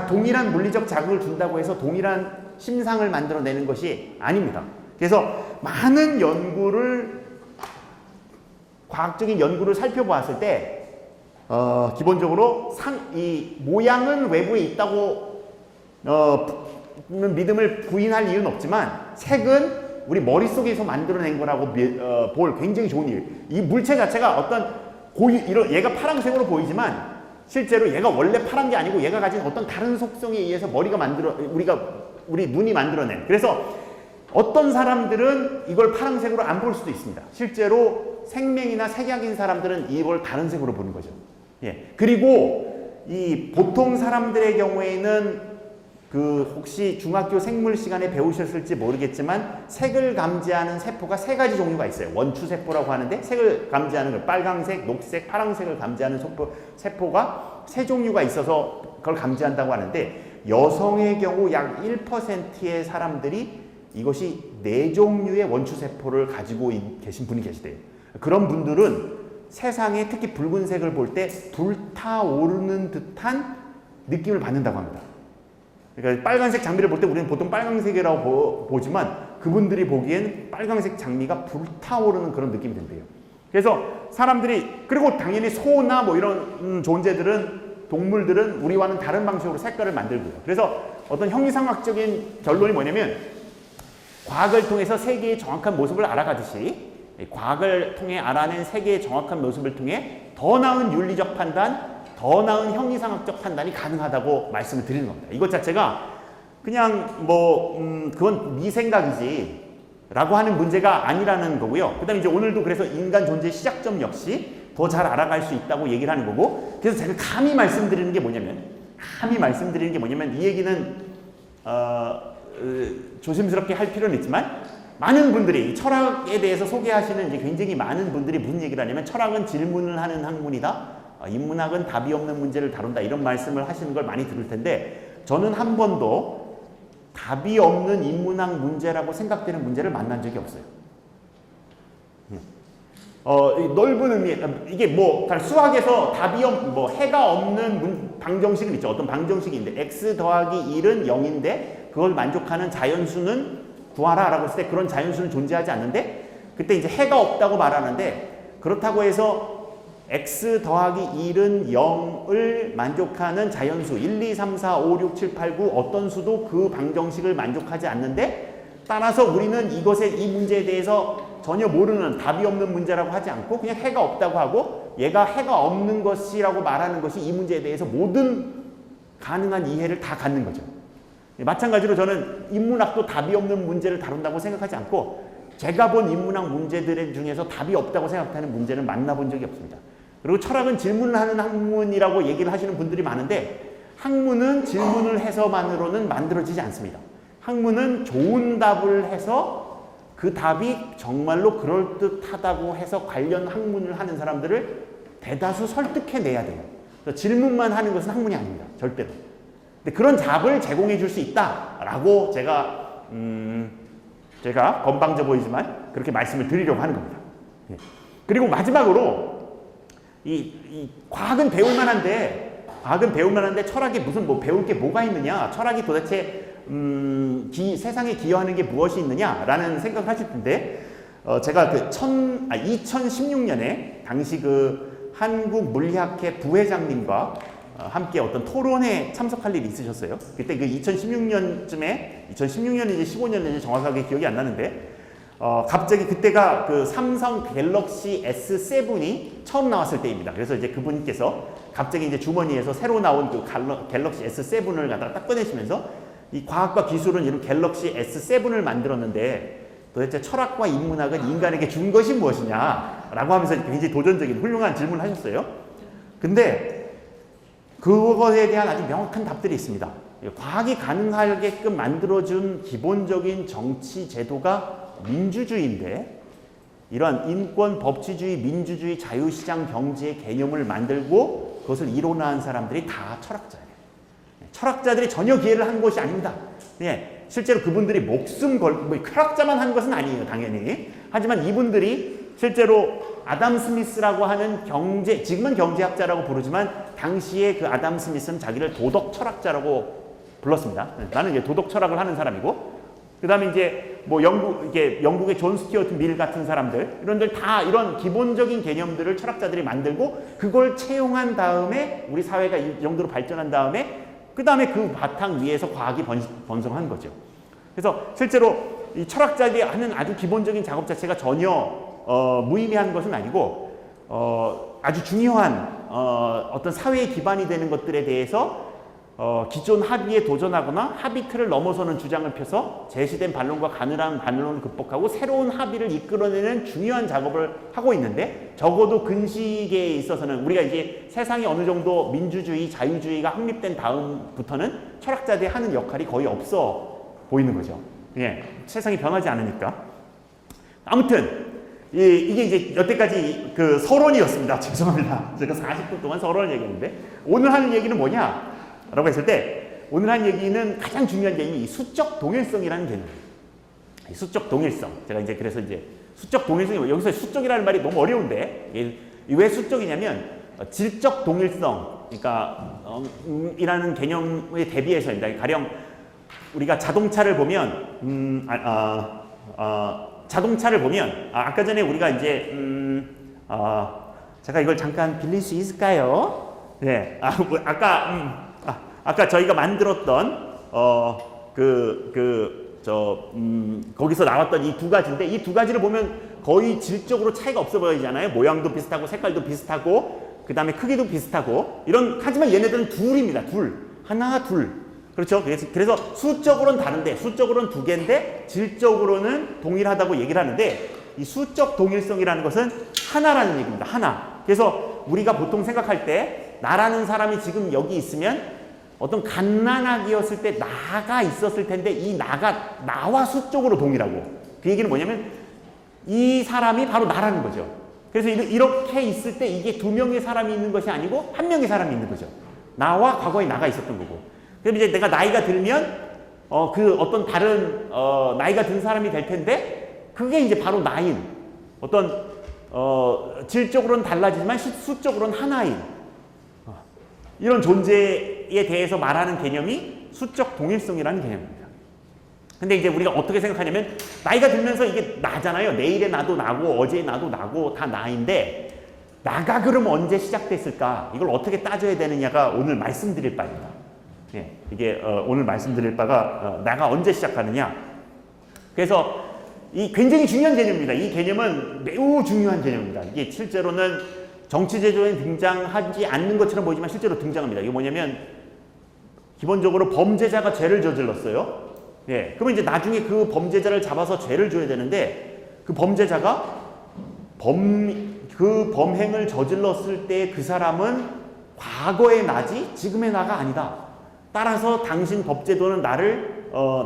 Speaker 2: 동일한 물리적 자극을 준다고 해서 동일한 심상을 만들어내는 것이 아닙니다. 그래서 많은 연구를 과학적인 연구를 살펴보았을 때 기본적으로 이 모양은 외부에 있다고 믿음을 부인할 이유는 없지만 색은 우리 머릿속에서 만들어낸 거라고 볼 굉장히 좋은 일. 이 물체 자체가 어떤 얘가 파란색으로 보이지만 실제로 얘가 원래 파란 게 아니고 얘가 가진 어떤 다른 속성에 의해서 우리 눈이 만들어낸. 그래서 어떤 사람들은 이걸 파란색으로 안 볼 수도 있습니다. 실제로 생명이나 색약인 사람들은 이걸 다른 색으로 보는 거죠. 예. 그리고 이 보통 사람들의 경우에는 혹시 중학교 생물 시간에 배우셨을지 모르겠지만 색을 감지하는 세포가 세 가지 종류가 있어요. 원추세포라고 하는데 색을 감지하는 걸 빨강색, 녹색, 파란색을 감지하는 세포가 세 종류가 있어서 그걸 감지한다고 하는데 여성의 경우 약 1%의 사람들이 이것이 네 종류의 원추세포를 가지고 계신 분이 계시대요. 그런 분들은 세상에 특히 붉은색을 볼 때 불타오르는 듯한 느낌을 받는다고 합니다. 그러니까 빨간색 장미를 볼 때 우리는 보통 빨간색이라고 보지만 그분들이 보기엔 빨간색 장미가 불타오르는 그런 느낌이 든대요. 그래서 사람들이 그리고 당연히 소나 뭐 이런 동물들은 우리와는 다른 방식으로 색깔을 만들고요. 그래서 어떤 형이상학적인 결론이 뭐냐면 과학을 통해서 세계의 정확한 모습을 알아가듯이 과학을 통해 알아낸 세계의 정확한 모습을 통해 더 나은 윤리적 판단, 더 나은 형이상학적 판단이 가능하다고 말씀을 드리는 겁니다. 이것 자체가 그냥 그건 네 생각이지 라고 하는 문제가 아니라는 거고요. 그 다음에 이제 오늘도 그래서 인간 존재의 시작점 역시 더 잘 알아갈 수 있다고 얘기를 하는 거고, 그래서 제가 감히 말씀드리는 게 뭐냐면 이 얘기는 조심스럽게 할 필요는 있지만 많은 분들이 철학에 대해서 소개하시는 이제 굉장히 많은 분들이 무슨 얘기를 하냐면 철학은 질문을 하는 학문이다. 인문학은 답이 없는 문제를 다룬다. 이런 말씀을 하시는 걸 많이 들을 텐데 저는 한 번도 답이 없는 인문학 문제라고 생각되는 문제를 만난 적이 없어요. 넓은 의미, 이게 수학에서 해가 없는 방정식은 있죠. 어떤 방정식인데 x 더하기 1은 0인데 그걸 만족하는 자연수는 구하라 라고 했을 때 그런 자연수는 존재하지 않는데 그때 이제 해가 없다고 말하는데 그렇다고 해서 x 더하기 1은 0을 만족하는 자연수 1, 2, 3, 4, 5, 6, 7, 8, 9 어떤 수도 그 방정식을 만족하지 않는데 따라서 우리는 이 문제에 대해서 전혀 모르는 답이 없는 문제라고 하지 않고 그냥 해가 없다고 하고 얘가 해가 없는 것이라고 말하는 것이 이 문제에 대해서 모든 가능한 이해를 다 갖는 거죠. 마찬가지로 저는 인문학도 답이 없는 문제를 다룬다고 생각하지 않고 제가 본 인문학 문제들 중에서 답이 없다고 생각하는 문제는 만나본 적이 없습니다. 그리고 철학은 질문을 하는 학문이라고 얘기를 하시는 분들이 많은데 학문은 질문을 해서만으로는 만들어지지 않습니다. 학문은 좋은 답을 해서 그 답이 정말로 그럴듯하다고 해서 관련 학문을 하는 사람들을 대다수 설득해내야 돼요. 그래서 질문만 하는 것은 학문이 아닙니다. 절대로. 근데 그런 답을 제공해 줄 수 있다라고 제가 건방져 보이지만 그렇게 말씀을 드리려고 하는 겁니다. 예. 그리고 마지막으로 이 과학은 배울 만한데 철학에 무슨 배울 게 뭐가 있느냐? 철학이 도대체 세상에 기여하는 게 무엇이 있느냐라는 생각을 하실 텐데 제가 2016년에 당시 한국 물리학회 부회장님과 함께 어떤 토론에 참석할 일이 있으셨어요. 그때 2016년쯤에 2016년인지 15년인지 정확하게 기억이 안 나는데 갑자기 그때가 삼성 갤럭시 S7이 처음 나왔을 때입니다. 그래서 이제 그분께서 갑자기 이제 주머니에서 새로 나온 갤럭시 S7을 갖다가 딱 꺼내시면서 이 과학과 기술은 이런 갤럭시 S7을 만들었는데 도대체 철학과 인문학은 인간에게 준 것이 무엇이냐라고 하면서 굉장히 도전적인 훌륭한 질문을 하셨어요. 근데 그것에 대한 아주 명확한 답들이 있습니다. 과학이 가능하게끔 만들어준 기본적인 정치 제도가 민주주의인데 이러한 인권, 법치주의, 민주주의, 자유시장 경제의 개념을 만들고 그것을 이론화한 사람들이 다 철학자예요. 철학자들이 전혀 기여를 한 것이 아닙니다. 예, 실제로 그분들이 목숨 걸고 철학자만 한 것은 아니에요, 당연히. 하지만 이분들이 실제로 아담 스미스라고 하는 지금은 경제학자라고 부르지만 당시에 그 아담 스미스는 자기를 도덕 철학자라고 불렀습니다. 나는 이제 도덕 철학을 하는 사람이고, 그 다음에 이제 뭐 영국의 존 스튜어트 밀 같은 사람들 이런들 다 이런 기본적인 개념들을 철학자들이 만들고 그걸 채용한 다음에 우리 사회가 이 정도로 발전한 다음에 그 다음에 그 바탕 위에서 과학이 번성한 거죠. 그래서 실제로 이 철학자들이 하는 아주 기본적인 작업 자체가 전혀 무의미한 것은 아니고 아주 중요한 어떤 사회의 기반이 되는 것들에 대해서 기존 합의에 도전하거나 합의 틀을 넘어서는 주장을 펴서 제시된 반론과 가늘한 반론을 극복하고 새로운 합의를 이끌어내는 중요한 작업을 하고 있는데 적어도 근시기에 있어서는 우리가 이제 세상이 어느 정도 민주주의, 자유주의가 확립된 다음부터는 철학자들이 하는 역할이 거의 없어 보이는 거죠. 예, 세상이 변하지 않으니까. 아무튼 이게 이제 여태까지 그 서론이었습니다. 죄송합니다. 제가 40분 동안 서론을 얘기했는데 오늘 하는 얘기는 뭐냐? 라고 했을 때 오늘 한 얘기는 가장 중요한 개념이 이 수적 동일성이라는 개념이에요. 이 수적 동일성. 제가 이제 그래서 이제 수적 동일성이 여기서 수적이라는 말이 너무 어려운데 왜 수적이냐면 질적 동일성 그러니까 이라는 개념에 대비해서입니다. 가령 우리가 자동차를 보면 자동차를 보면 아까 전에 우리가 이제 제가 이걸 잠깐 빌릴 수 있을까요? 네. 아까 저희가 만들었던 거기서 나왔던 이 두 가지인데 이 두 가지를 보면 거의 질적으로 차이가 없어 보이잖아요. 모양도 비슷하고 색깔도 비슷하고 그 다음에 크기도 비슷하고 하지만 얘네들은 둘입니다. 하나 둘. 그렇죠. 그래서 수적으로는 다른데 수적으로는 두 개인데 질적으로는 동일하다고 얘기를 하는데 이 수적 동일성이라는 것은 하나라는 얘기입니다. 하나. 그래서 우리가 보통 생각할 때 나라는 사람이 지금 여기 있으면 어떤 갓난아기였을 때 나가 있었을 텐데 이 나와 수적으로 동일하고 그 얘기는 뭐냐면 이 사람이 바로 나라는 거죠. 그래서 이렇게 있을 때 이게 두 명의 사람이 있는 것이 아니고 한 명의 사람이 있는 거죠. 나와 과거에 나가 있었던 거고. 그럼 이제 내가 나이가 들면 그 어떤 다른 나이가 든 사람이 될 텐데 그게 이제 바로 나인 어떤 질적으로는 달라지지만 수적으로는 하나인 이런 존재에 대해서 말하는 개념이 수적 동일성이라는 개념입니다. 근데 이제 우리가 어떻게 생각하냐면 나이가 들면서 이게 나잖아요. 내일의 나도 나고 어제의 나도 나고 다 나인데 나가 그럼 언제 시작됐을까? 이걸 어떻게 따져야 되느냐가 오늘 말씀드릴 바입니다. 예, 이게 오늘 말씀드릴 바가 나가 언제 시작하느냐. 그래서 이 굉장히 중요한 개념입니다. 이 개념은 매우 중요한 개념입니다. 이게 실제로는 정치제도에 등장하지 않는 것처럼 보이지만 실제로 등장합니다. 이게 뭐냐면 기본적으로 범죄자가 죄를 저질렀어요. 예, 그러면 이제 나중에 그 범죄자를 잡아서 죄를 줘야 되는데 그 범죄자가 그 범행을 저질렀을 때 그 사람은 과거의 나지 지금의 나가 아니다. 따라서 당신 법제도는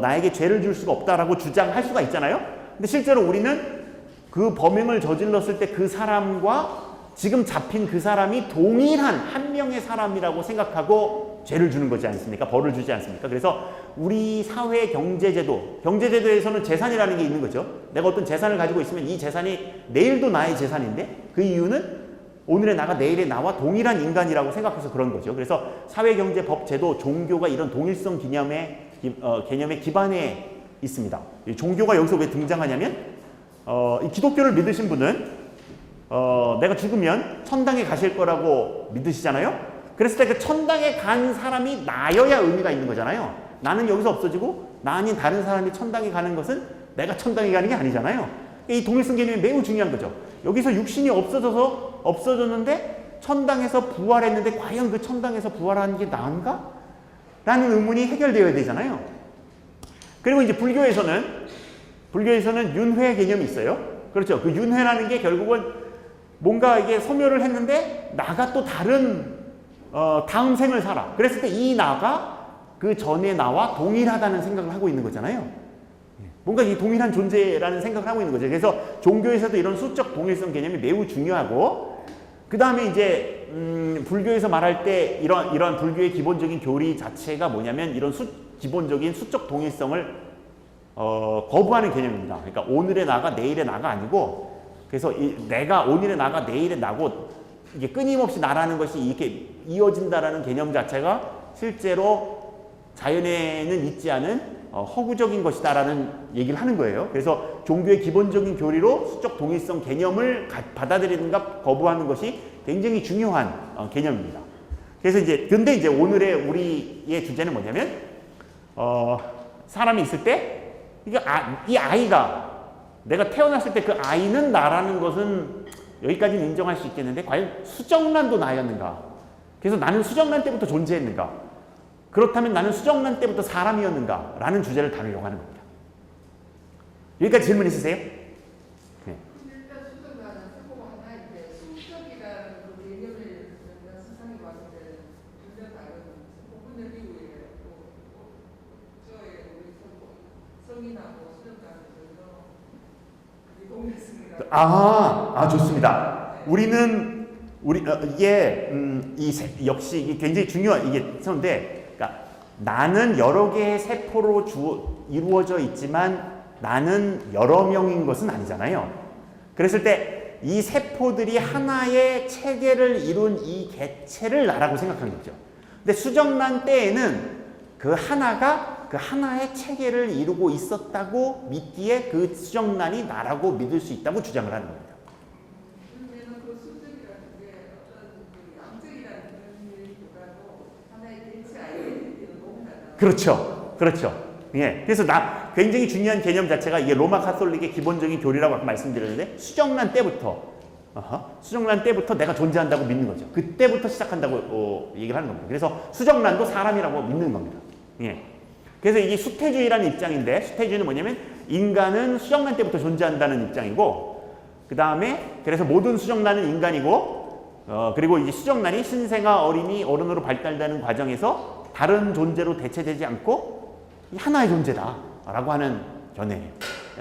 Speaker 2: 나에게 죄를 줄 수가 없다라고 주장할 수가 있잖아요. 근데 실제로 우리는 그 범행을 저질렀을 때 그 사람과 지금 잡힌 그 사람이 동일한 한 명의 사람이라고 생각하고 죄를 주는 거지 않습니까? 벌을 주지 않습니까? 그래서 우리 사회 경제제도에서는 재산이라는 게 있는 거죠. 내가 어떤 재산을 가지고 있으면 이 재산이 내일도 나의 재산인데 그 이유는 오늘의 나가 내일의 나와 동일한 인간이라고 생각해서 그런 거죠. 그래서 사회, 경제, 법, 제도, 종교가 이런 동일성 개념의 기반에 있습니다. 이 종교가 여기서 왜 등장하냐면 이 기독교를 믿으신 분은 내가 죽으면 천당에 가실 거라고 믿으시잖아요. 그랬을 때 그 천당에 간 사람이 나여야 의미가 있는 거잖아요. 나는 여기서 없어지고 나 아닌 다른 사람이 천당에 가는 것은 내가 천당에 가는 게 아니잖아요. 이 동일성 개념이 매우 중요한 거죠. 여기서 육신이 없어졌는데 천당에서 부활했는데 과연 그 천당에서 부활하는 게 나은가? 라는 의문이 해결되어야 되잖아요. 그리고 이제 불교에서는 윤회 개념이 있어요. 그렇죠. 그 윤회라는 게 결국은 뭔가 이게 소멸을 했는데 나가 또 다른 다음 생을 살아. 그랬을 때 이 나가 그 전의 나와 동일하다는 생각을 하고 있는 거잖아요. 뭔가 이 동일한 존재라는 생각을 하고 있는 거죠. 그래서 종교에서도 이런 수적 동일성 개념이 매우 중요하고 그 다음에 이제 불교에서 말할 때 이런 불교의 기본적인 교리 자체가 뭐냐면 이런 기본적인 수적 동일성을 거부하는 개념입니다. 그러니까 오늘의 나가 내일의 나가 아니고 그래서 내가 오늘의 나가 내일의 나고 이게 끊임없이 나라는 것이 이렇게 이어진다라는 개념 자체가 실제로 자연에는 있지 않은 허구적인 것이다라는 얘기를 하는 거예요. 그래서 종교의 기본적인 교리로 수적 동일성 개념을 받아들이는가 거부하는 것이 굉장히 중요한 개념입니다. 그래서 근데 이제 오늘의 우리의 주제는 뭐냐면 사람이 있을 때 이 아이가 내가 태어났을 때 그 아이는 나라는 것은 여기까지는 인정할 수 있겠는데 과연 수정란도 나였는가? 그래서 나는 수정란 때부터 존재했는가? 그렇다면 나는 수정란 때부터 사람이었는가? 라는 주제를 다루려고 하는 겁니다. 여기까지 질문 있으세요? 네.
Speaker 3: 일단 수정과는 세포가 하나인데 수적이라는 그 개념을 우리가 세상에 왔을 때 완전 다른 세포분열 이후에 저의 우리 성인하고 수정과는 전혀 미동했습니다.
Speaker 2: 좋습니다. 우리는 이게 역시 이게 굉장히 중요한 이게 그런데 그러니까 나는 여러 개의 세포로 이루어져 있지만 나는 여러 명인 것은 아니잖아요. 그랬을 때 이 세포들이 하나의 체계를 이룬 이 개체를 나라고 생각하는 거죠. 근데 수정란 때에는 그 하나가 그 하나의 체계를 이루고 있었다고 믿기에 그 수정란이 나라고 믿을 수 있다고 주장을 하는 겁니다.
Speaker 3: 그러면 그 수적이라는 게 어떤 그 양적이라는 그런 일보다도 하나의 개체 아이덴티티를 너무 다르다.
Speaker 2: 그렇죠. 예. 그래서 굉장히 중요한 개념 자체가 이게 로마 카톨릭의 기본적인 교리라고 아까 말씀드렸는데 수정란 때부터 내가 존재한다고 믿는 거죠. 그때부터 시작한다고 얘기를 하는 겁니다. 그래서 수정란도 사람이라고 믿는 겁니다. 예. 그래서 이게 수태주의라는 입장인데 수태주의는 뭐냐면 인간은 수정란 때부터 존재한다는 입장이고 그 다음에 그래서 모든 수정란은 인간이고 그리고 이제 수정란이 신생아 어린이 어른으로 발달되는 과정에서 다른 존재로 대체되지 않고 하나의 존재다라고 하는 견해예요.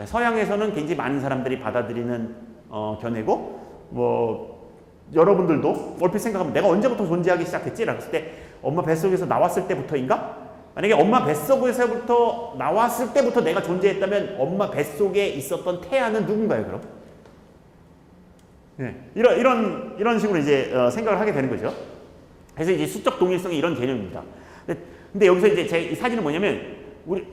Speaker 2: 서양에서는 굉장히 많은 사람들이 받아들이는 견해고 여러분들도 얼핏 생각하면 내가 언제부터 존재하기 시작했지? 라고 했을 때 엄마 뱃속에서 나왔을 때부터인가? 만약에 엄마 뱃속에서부터 나왔을 때부터 내가 존재했다면 엄마 뱃속에 있었던 태아는 누군가요, 그럼? 네, 이런 식으로 이제 생각을 하게 되는 거죠. 그래서 이제 수적 동일성이 이런 개념입니다. 근데 여기서 이제 제 이 사진은 뭐냐면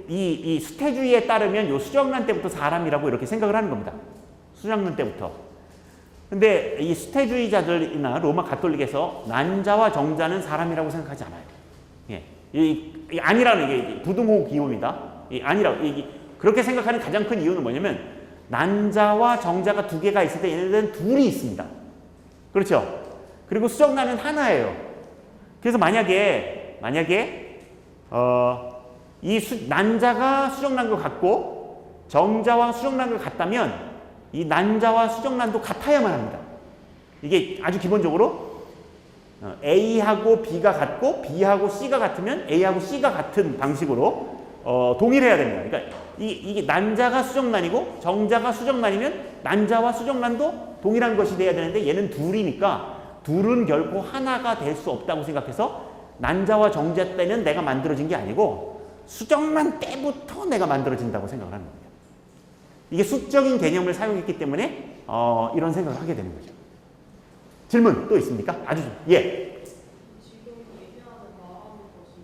Speaker 2: 이 수태주의에 따르면 요 수정란 때부터 사람이라고 이렇게 생각을 하는 겁니다. 수정란 때부터. 근데 이 수태주의자들이나 로마 가톨릭에서 난자와 정자는 사람이라고 생각하지 않아요. 예. 이 아니라는 이게 부등호 기호입니다. 아니라고. 그렇게 생각하는 가장 큰 이유는 뭐냐면 난자와 정자가 두 개가 있을 때 얘네들은 둘이 있습니다. 그렇죠? 그리고 수정란은 하나예요. 그래서 만약에 난자가 수정란과 같고 정자와 수정란과 같다면 이 난자와 수정란도 같아야만 합니다. 이게 아주 기본적으로 A하고 B가 같고 B하고 C가 같으면 A하고 C가 같은 방식으로 동일해야 됩니다. 그러니까 이게 난자가 수정란이고 정자가 수정란이면 난자와 수정란도 동일한 것이 돼야 되는데 얘는 둘이니까 둘은 결코 하나가 될 수 없다고 생각해서 난자와 정자 때는 내가 만들어진 게 아니고 수정란 때부터 내가 만들어진다고 생각을 하는 겁니다. 이게 수적인 개념을 사용했기 때문에 이런 생각을 하게 되는 거죠. 질문 또 있습니까? 예.
Speaker 4: 지금 얘기하는 말하는 것이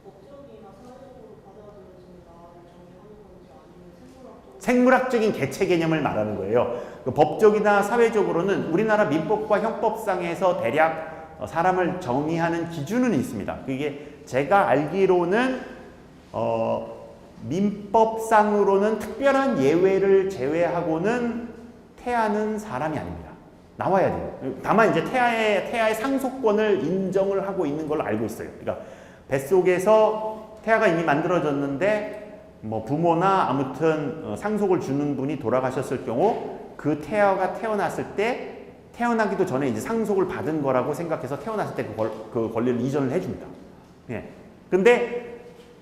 Speaker 4: 법적이나 사회적으로 받아들여지는 나를 정의하는 건지 아니면
Speaker 2: 생물학적인 개체 개념을 말하는 거예요. 그 법적이나 사회적으로는 우리나라 민법과 형법상에서 대략 사람을 정의하는 기준은 있습니다. 그게 제가 알기로는 민법상으로는 특별한 예외를 제외하고는 태아는 사람이 아닙니다. 나와야 돼요. 다만 이제 태아의 상속권을 인정을 하고 있는 걸로 알고 있어요. 그러니까 뱃속에서 태아가 이미 만들어졌는데 부모나 아무튼 상속을 주는 분이 돌아가셨을 경우 그 태아가 태어났을 때 태어나기도 전에 이제 상속을 받은 거라고 생각해서 태어났을 때 그 권리를 이전을 해줍니다. 예. 근데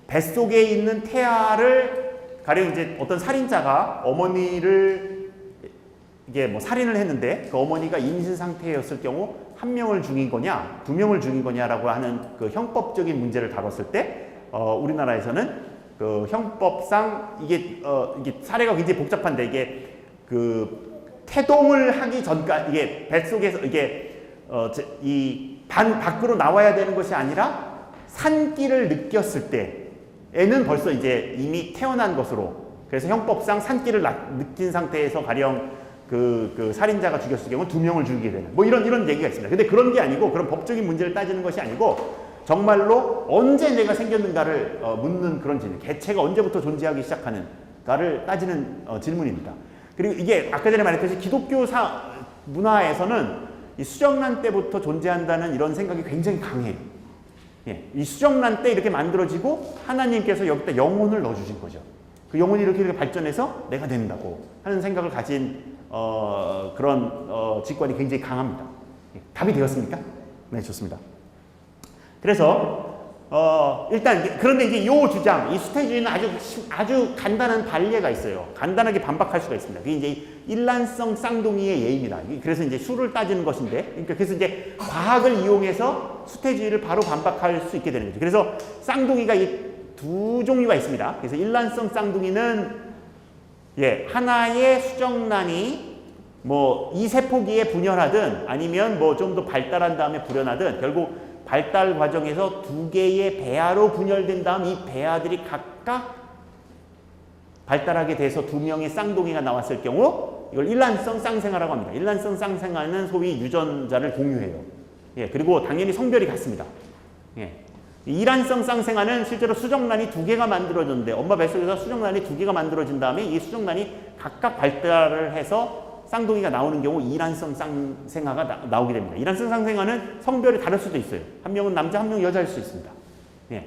Speaker 2: 뱃속에 있는 태아를 가령 이제 어떤 살인자가 어머니를 이게 살인을 했는데 그 어머니가 임신 상태였을 경우 한 명을 죽인 거냐, 두 명을 죽인 거냐라고 하는 그 형법적인 문제를 다뤘을 때 우리나라에서는 그 형법상 이게 사례가 굉장히 복잡한데 이게 그 태동을 하기 전까지 이게 뱃속에서 이게 이 밖으로 나와야 되는 것이 아니라 산기를 느꼈을 때 애는 벌써 이제 이미 태어난 것으로, 그래서 형법상 산기를 느낀 상태에서 가령 그 살인자가 죽였을 경우 2명을 죽이게 되는 뭐 이런 얘기가 있습니다. 근데 그런 게 아니고, 그런 법적인 문제를 따지는 것이 아니고 정말로 언제 내가 생겼는가를 묻는 그런 질문, 개체가 언제부터 존재하기 시작하는가를 따지는 질문입니다. 그리고 이게 아까 전에 말했듯이 기독교 문화에서는 이 수정란 때부터 존재한다는 이런 생각이 굉장히 강해요. 예, 이 수정란 때 이렇게 만들어지고 하나님께서 여기다 영혼을 넣어주신 거죠. 그 영혼이 이렇게 발전해서 내가 된다고 하는 생각을 가진 그런 직관이 굉장히 강합니다. 예, 답이 되었습니까? 네, 좋습니다. 그래서 일단 그런데 이제 이 주장, 이 수태주의는 아주 간단한 반례가 있어요. 간단하게 반박할 수가 있습니다. 그게 이제 일란성 쌍둥이의 예입니다. 그래서 이제 수를 따지는 것인데, 그러니까 그래서 이제 과학을 이용해서 수태주의를 바로 반박할 수 있게 되는 거죠. 그래서 쌍둥이가 이 두 종류가 있습니다. 그래서 일란성 쌍둥이는 하나의 수정란이 뭐 이세포기에 분열하든 아니면 뭐 좀 더 발달한 다음에 불현하든 결국 발달 과정에서 2개의 배아로 분열된 다음 이 배아들이 각각 발달하게 돼서 2명의 쌍둥이가 나왔을 경우 이걸 일란성 쌍생아라고 합니다. 일란성 쌍생아는 소위 유전자를 공유해요. 그리고 당연히 성별이 같습니다. 일란성 쌍생아는 실제로 수정란이 2개가 만들어졌는데, 엄마 뱃속에서 수정란이 2개가 만들어진 다음에 이 수정란이 각각 발달을 해서 쌍둥이가 나오는 경우 이란성 쌍생아가 나오게 됩니다. 이란성 쌍생아는 성별이 다를 수도 있어요. 한 명은 남자, 한 명은 여자일 수 있습니다. 근데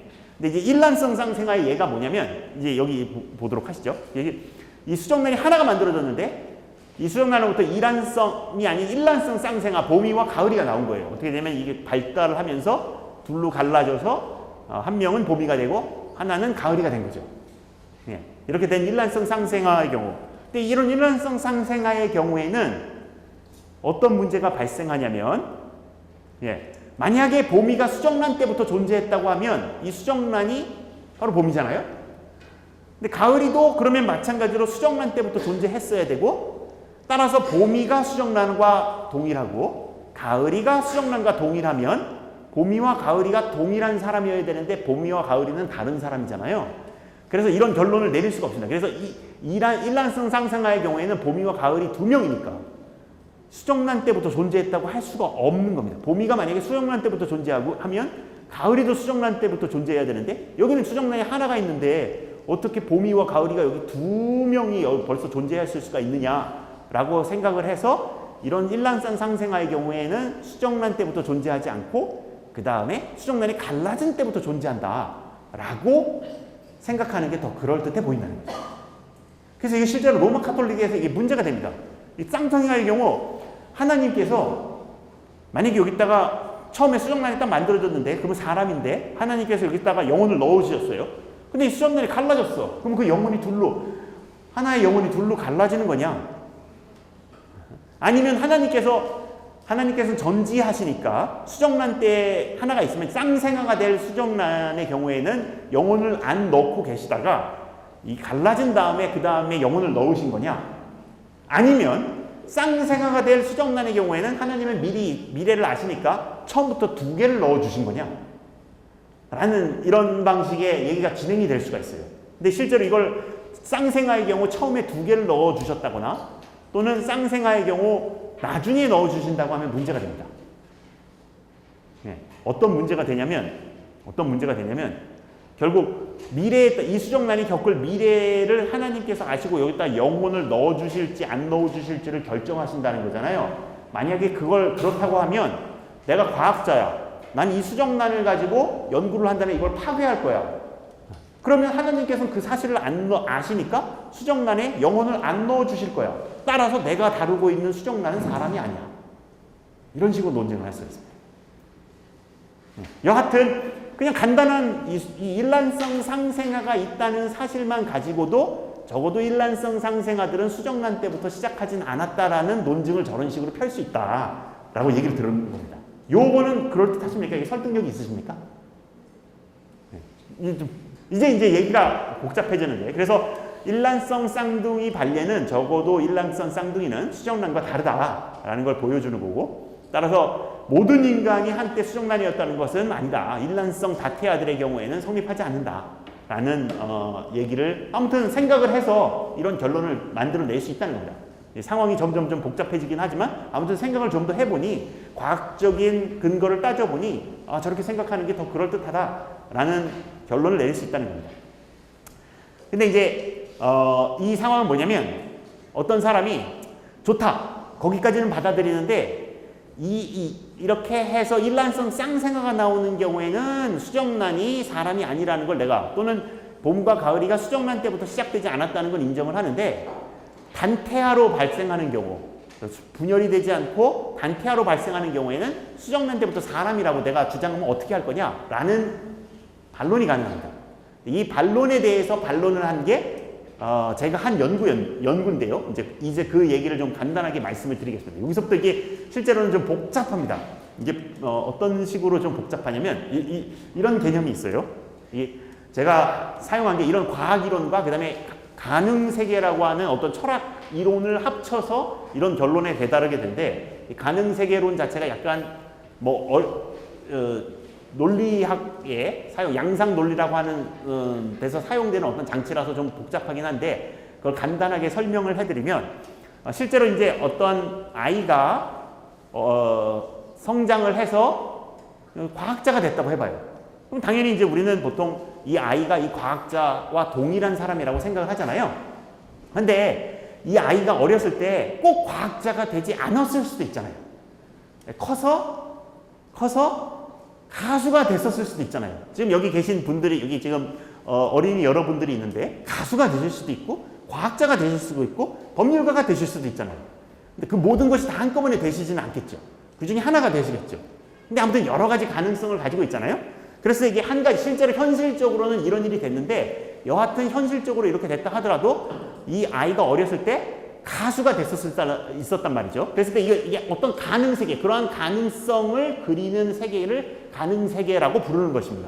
Speaker 2: 이제 일란성 쌍생아의 예가 뭐냐면, 이제 여기 보도록 하시죠. 이 수정란이 하나가 만들어졌는데, 이 수정란으로부터 이란성이 아닌 일란성 쌍생아, 봄이와 가을이가 나온 거예요. 어떻게 되면 이게 발달을 하면서 둘로 갈라져서 한 명은 봄이가 되고 하나는 가을이가 된 거죠. 이렇게 된 일란성 쌍생아의 경우, 근데 이런 일란성 쌍생아의 경우에는 어떤 문제가 발생하냐면, 만약에 봄이가 수정란 때부터 존재했다고 하면 이 수정란이 바로 봄이잖아요. 근데 가을이도 그러면 마찬가지로 수정란 때부터 존재했어야 되고, 따라서 봄이가 수정란과 동일하고 가을이가 수정란과 동일하면 봄이와 가을이가 동일한 사람이어야 되는데 봄이와 가을이는 다른 사람이잖아요. 그래서 이런 결론을 내릴 수가 없습니다. 그래서 일란성 쌍생아의 경우에는 봄이와 가을이 2명이니까 수정란 때부터 존재했다고 할 수가 없는 겁니다. 봄이가 만약에 수정란 때부터 존재하고 하면 가을이도 수정란 때부터 존재해야 되는데, 여기는 수정란이 하나가 있는데 어떻게 봄이와 가을이가 여기 2명이 벌써 존재했을 수가 있느냐라고 생각을 해서 이런 일란성 쌍생아의 경우에는 수정란 때부터 존재하지 않고 그 다음에 수정란이 갈라진 때부터 존재한다라고 생각하는 게 더 그럴듯해 보인다는 거죠. 그래서 이게 실제로 로마 카톨릭에서 이게 문제가 됩니다. 이 쌍둥이의 경우 하나님께서 만약에 여기다가 처음에 수정란이 딱 만들어졌는데, 그러면 사람인데 하나님께서 여기다가 영혼을 넣어주셨어요. 근데 이 수정란이 갈라졌어. 그럼 그 영혼이 하나의 영혼이 둘로 갈라지는 거냐? 아니면 하나님께서는 전지하시니까 수정란 때 하나가 있으면 쌍생아가 될 수정란의 경우에는 영혼을 안 넣고 계시다가 이 갈라진 다음에 그 다음에 영혼을 넣으신 거냐? 아니면 쌍생아가 될 수정란의 경우에는 하나님은 미래를 아시니까 처음부터 2개를 넣어주신 거냐? 라는 이런 방식의 얘기가 진행이 될 수가 있어요. 근데 실제로 이걸 쌍생아의 경우 처음에 2개를 넣어주셨다거나 또는 쌍생아의 경우 나중에 넣어주신다고 하면 문제가 됩니다. 어떤 문제가 되냐면 결국 이 수정란이 겪을 미래를 하나님께서 아시고 여기다 영혼을 넣어주실지 안 넣어주실지를 결정하신다는 거잖아요. 만약에 그렇다고 하면 내가 과학자야. 난 이 수정란을 가지고 연구를 한다면 이걸 파괴할 거야. 그러면 하나님께서는 그 사실을 아시니까 수정란에 영혼을 안 넣어주실 거야. 따라서 내가 다루고 있는 수정란은 사람이 아니야. 이런 식으로 논쟁을 할 수 있습니다. 여하튼 그냥 간단한 이 일란성 쌍생아가 있다는 사실만 가지고도 적어도 일란성 쌍생아들은 수정란 때부터 시작하진 않았다라는 논증을 저런 식으로 펼 수 있다라고 얘기를 들은 겁니다. 요거는 그럴듯하십니까? 이게 설득력이 있으십니까? 이제 얘기가 복잡해지는데, 그래서 일란성 쌍둥이 반례는 적어도 일란성 쌍둥이는 수정란과 다르다라는 걸 보여주는 거고, 따라서 모든 인간이 한때 수정란이었다는 것은 아니다. 일란성 다태아들의 경우에는 성립하지 않는다 라는 얘기를 아무튼 생각을 해서 이런 결론을 만들어낼 수 있다는 겁니다. 상황이 점점 좀 복잡해지긴 하지만 아무튼 생각을 좀 더 해보니 과학적인 근거를 따져보니 저렇게 생각하는 게 더 그럴듯하다라는 결론을 내릴 수 있다는 겁니다. 근데 이제 이 상황은 뭐냐면 어떤 사람이 좋다 거기까지는 받아들이는데 이렇게 해서 일란성 쌍생아가 나오는 경우에는 수정란이 사람이 아니라는 걸 내가 또는 봄과 가을이가 수정란 때부터 시작되지 않았다는 건 인정을 하는데 단태아로 발생하는 경우 분열이 되지 않고 단태아로 발생하는 경우에는 수정란 때부터 사람이라고 내가 주장하면 어떻게 할 거냐라는 반론이 가능합니다. 이 반론에 대해서 반론을 한 게 제가 한 연구인데요. 이제 그 얘기를 좀 간단하게 말씀을 드리겠습니다. 여기서부터 이게 실제로는 좀 복잡합니다. 이게 어떤 식으로 좀 복잡하냐면 이런 개념이 있어요. 제가 사용한 게 이런 과학 이론과 그다음에 가능 세계라고 하는 어떤 철학 이론을 합쳐서 이런 결론에 다다르게 되는데 가능 세계론 자체가 약간 논리학의 사용, 양상 논리라고 하는 데서 사용되는 어떤 장치라서 좀 복잡하긴 한데 그걸 간단하게 설명을 해드리면 실제로 이제 어떤 아이가 성장을 해서 과학자가 됐다고 해봐요. 그럼 당연히 이제 우리는 보통 이 아이가 이 과학자와 동일한 사람이라고 생각을 하잖아요. 근데 이 아이가 어렸을 때 꼭 과학자가 되지 않았을 수도 있잖아요. 커서 가수가 됐었을 수도 있잖아요. 지금 여기 계신 분들이 여기 지금 어린이 여러분들이 있는데 가수가 되실 수도 있고 과학자가 되실 수도 있고 법률가가 되실 수도 있잖아요. 근데 그 모든 것이 다 한꺼번에 되시지는 않겠죠. 그 중에 하나가 되시겠죠. 근데 아무튼 여러 가지 가능성을 가지고 있잖아요. 그래서 이게 한 가지 실제로 현실적으로는 이런 일이 됐는데 여하튼 현실적으로 이렇게 됐다 하더라도 이 아이가 어렸을 때 가수가 있었단 말이죠. 그래서 이게 어떤 가능 세계, 그러한 가능성을 그리는 세계를 가능 세계라고 부르는 것입니다.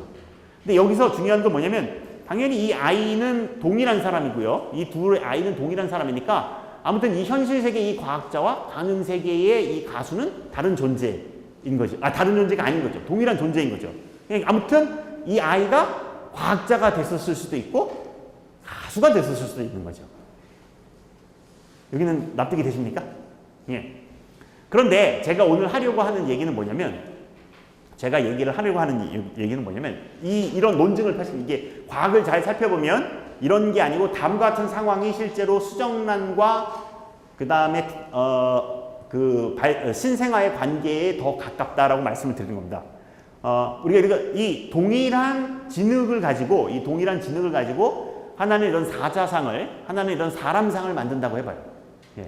Speaker 2: 근데 여기서 중요한 건 뭐냐면 당연히 이 아이는 동일한 사람이고요. 이 두 아이는 동일한 사람이니까 아무튼 이 현실 세계 이 과학자와 가능 세계의 이 가수는 다른 존재인 거죠. 다른 존재가 아닌 거죠. 동일한 존재인 거죠. 아무튼 이 아이가 과학자가 됐었을 수도 있고 가수가 됐었을 수도 있는 거죠. 여기는 납득이 되십니까? 예. 그런데 제가 오늘 하려고 하는 얘기는 뭐냐면 이런 논증을 펼치면 이게 과학을 잘 살펴보면 이런 게 아니고 다음과 같은 상황이 실제로 수정란과 그 다음에 신생아의 관계에 더 가깝다라고 말씀을 드리는 겁니다. 우리가 이 동일한 진흙을 가지고 하나는 이런 사자상을, 하나는 이런 사람상을 만든다고 해봐요. 예.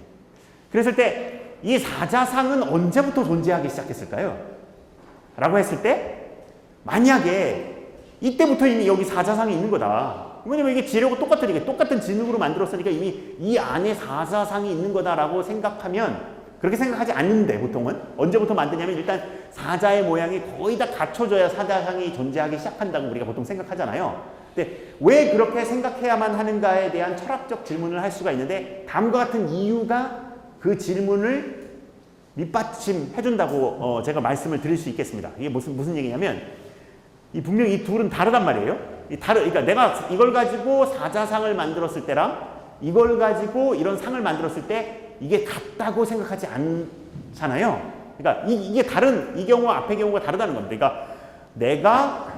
Speaker 2: 그랬을 때 이 사자상은 언제부터 존재하기 시작했을까요? 라고 했을 때 만약에 이때부터 이미 여기 사자상이 있는 거다. 왜냐면 이게 재료가 똑같은 진흙으로 만들었으니까 이미 이 안에 사자상이 있는 거다라고 생각하면 그렇게 생각하지 않는데 보통은 언제부터 만드냐면 일단 사자의 모양이 거의 다 갖춰져야 사자상이 존재하기 시작한다고 우리가 보통 생각하잖아요. 근데 왜 그렇게 생각해야만 하는가에 대한 철학적 질문을 할 수가 있는데 다음과 같은 이유가 그 질문을 밑받침해준다고 제가 말씀을 드릴 수 있겠습니다. 이게 무슨 얘기냐면 분명히 이 둘은 다르단 말이에요. 그러니까 내가 이걸 가지고 사자상을 만들었을 때랑 이걸 가지고 이런 상을 만들었을 때 이게 같다고 생각하지 않잖아요. 그러니까 이게 이 경우와 앞의 경우가 다르다는 겁니다. 그러니까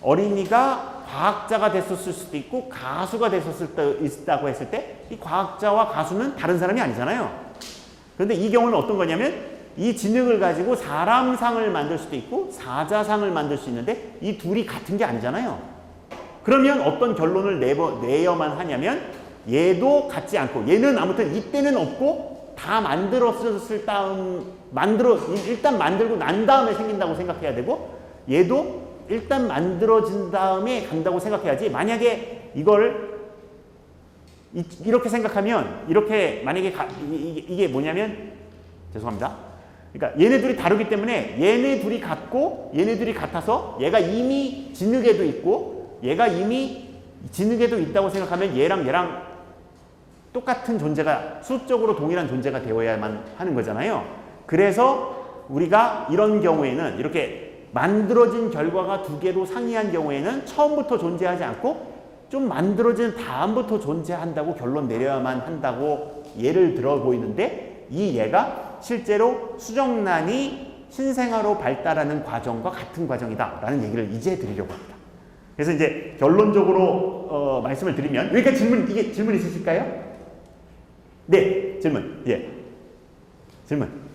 Speaker 2: 어린이가 과학자가 됐었을 수도 있고 가수가 있다고 했을 때 이 과학자와 가수는 다른 사람이 아니잖아요. 그런데 이 경우는 어떤 거냐면 이 진흙을 가지고 사람상을 만들 수도 있고 사자상을 만들 수 있는데 이 둘이 같은 게 아니잖아요. 그러면 어떤 결론을 내야만 하냐면 얘도 같지 않고 얘는 아무튼 이때는 없고 다 일단 만들고 난 다음에 생긴다고 생각해야 되고 얘도 일단 만들어진 다음에 간다고 생각해야지. 만약에 이걸 이렇게 생각하면 만약에 이게 뭐냐면 죄송합니다. 그러니까 얘네 둘이 다르기 때문에 얘네 둘이 같고 얘네 둘이 같아서 얘가 이미 진흙에도 있고 얘가 이미 진흙에도 있다고 생각하면 얘랑 똑같은 존재가 수적으로 동일한 존재가 되어야만 하는 거잖아요. 그래서 우리가 이런 경우에는 이렇게 만들어진 결과가 두 개로 상이한 경우에는 처음부터 존재하지 않고 좀 만들어진 다음부터 존재한다고 결론 내려야만 한다고 예를 들어 보이는데 이 예가 실제로 수정란이 신생아로 발달하는 과정과 같은 과정이다라는 얘기를 이제 드리려고 합니다. 그래서 이제 결론적으로 말씀을 드리면 여기까지 질문 있으실까요? 네, 질문. 예. 질문.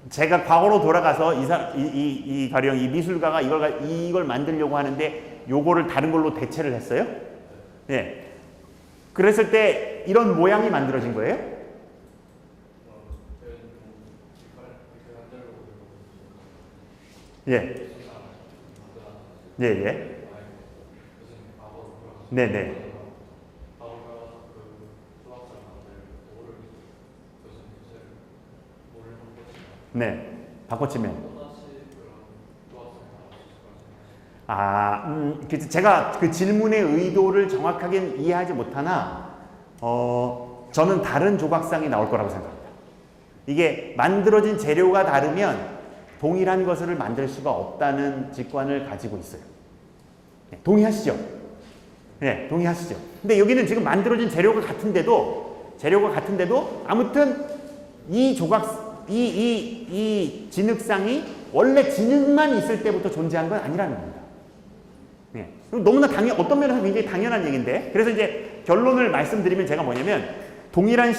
Speaker 2: 제가 과거로 돌아가서 가령 이 미술가가 이걸 만들려고 하는데 요거를 다른 걸로 대체를 했어요. 예. 그랬을 때 이런 모양이 만들어진 거예요? 예. 예, 예. 네, 네. 네, 바꿔치면. 제가 그 질문의 의도를 정확하게 이해하지 못하나, 저는 다른 조각상이 나올 거라고 생각합니다. 이게 만들어진 재료가 다르면 동일한 것을 만들 수가 없다는 직관을 가지고 있어요. 네, 동의하시죠? 네, 동의하시죠? 근데 여기는 지금 만들어진 재료가 같은데도 아무튼 이 진흙상이 원래 진흙만 있을 때부터 존재한 건 아니라는 겁니다. 네. 너무나 어떤 면에서 굉장히 당연한 얘기인데, 그래서 이제 결론을 말씀드리면 제가 뭐냐면, 동일한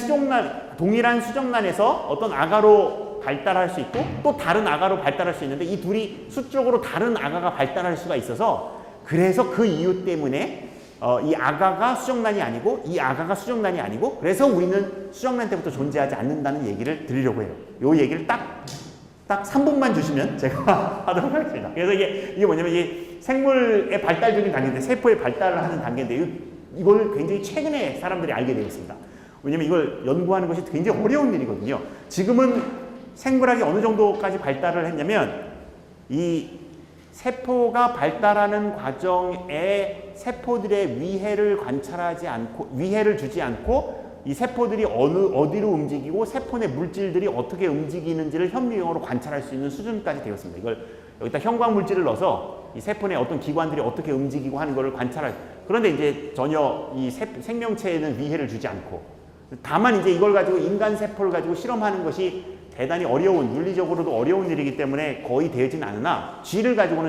Speaker 2: 수정란에서 어떤 아가로 발달할 수 있고, 또 다른 아가로 발달할 수 있는데, 이 둘이 수적으로 다른 아가가 발달할 수가 있어서, 그래서 그 이유 때문에 이 아가가 수정란이 아니고 이 아가가 수정란이 아니고 그래서 우리는 수정란 때부터 존재하지 않는다는 얘기를 드리려고 해요. 요 얘기를 딱 3분만 주시면 제가 하도록 하겠습니다. 그래서 이게 뭐냐면 이 생물의 발달적인 단계인데 세포의 발달을 하는 단계인데 이걸 굉장히 최근에 사람들이 알게 되었습니다. 왜냐면 이걸 연구하는 것이 굉장히 어려운 일이거든요. 지금은 생물학이 어느 정도까지 발달을 했냐면 이 세포가 발달하는 과정에 세포들의 위해를 주지 않고 이 세포들이 어디로 움직이고 세포 내 물질들이 어떻게 움직이는지를 현미경으로 관찰할 수 있는 수준까지 되었습니다. 이걸 여기다 형광 물질을 넣어서 이 세포 내 어떤 기관들이 어떻게 움직이고 하는 것을 그런데 이제 전혀 이 생명체에는 위해를 주지 않고 다만 이제 이걸 가지고 인간 세포를 가지고 실험하는 것이 대단히 물리적으로도 어려운 일이기 때문에 거의 되어지는 않으나 쥐를 가지고는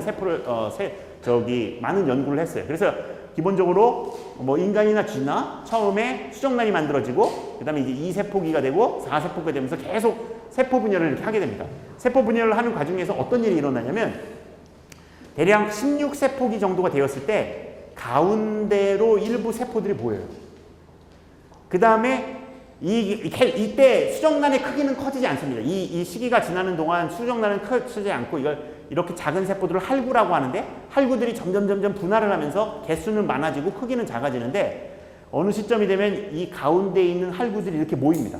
Speaker 2: 많은 연구를 했어요. 그래서 기본적으로 뭐 인간이나 쥐나 처음에 수정란이 만들어지고 그다음에 이제 2세포기가 되고 4세포기가 되면서 계속 세포 분열을 이렇게 하게 됩니다. 세포 분열을 하는 과정에서 어떤 일이 일어나냐면 대략 16세포기 정도가 되었을 때 가운데로 일부 세포들이 보여요. 그 다음에 이때 수정란의 크기는 커지지 않습니다. 이 시기가 지나는 동안 수정란은 커지지 않고 이렇게 작은 세포들을 할구라고 하는데 할구들이 점점 분할을 하면서 개수는 많아지고 크기는 작아지는데 어느 시점이 되면 이 가운데 있는 할구들이 이렇게 모입니다.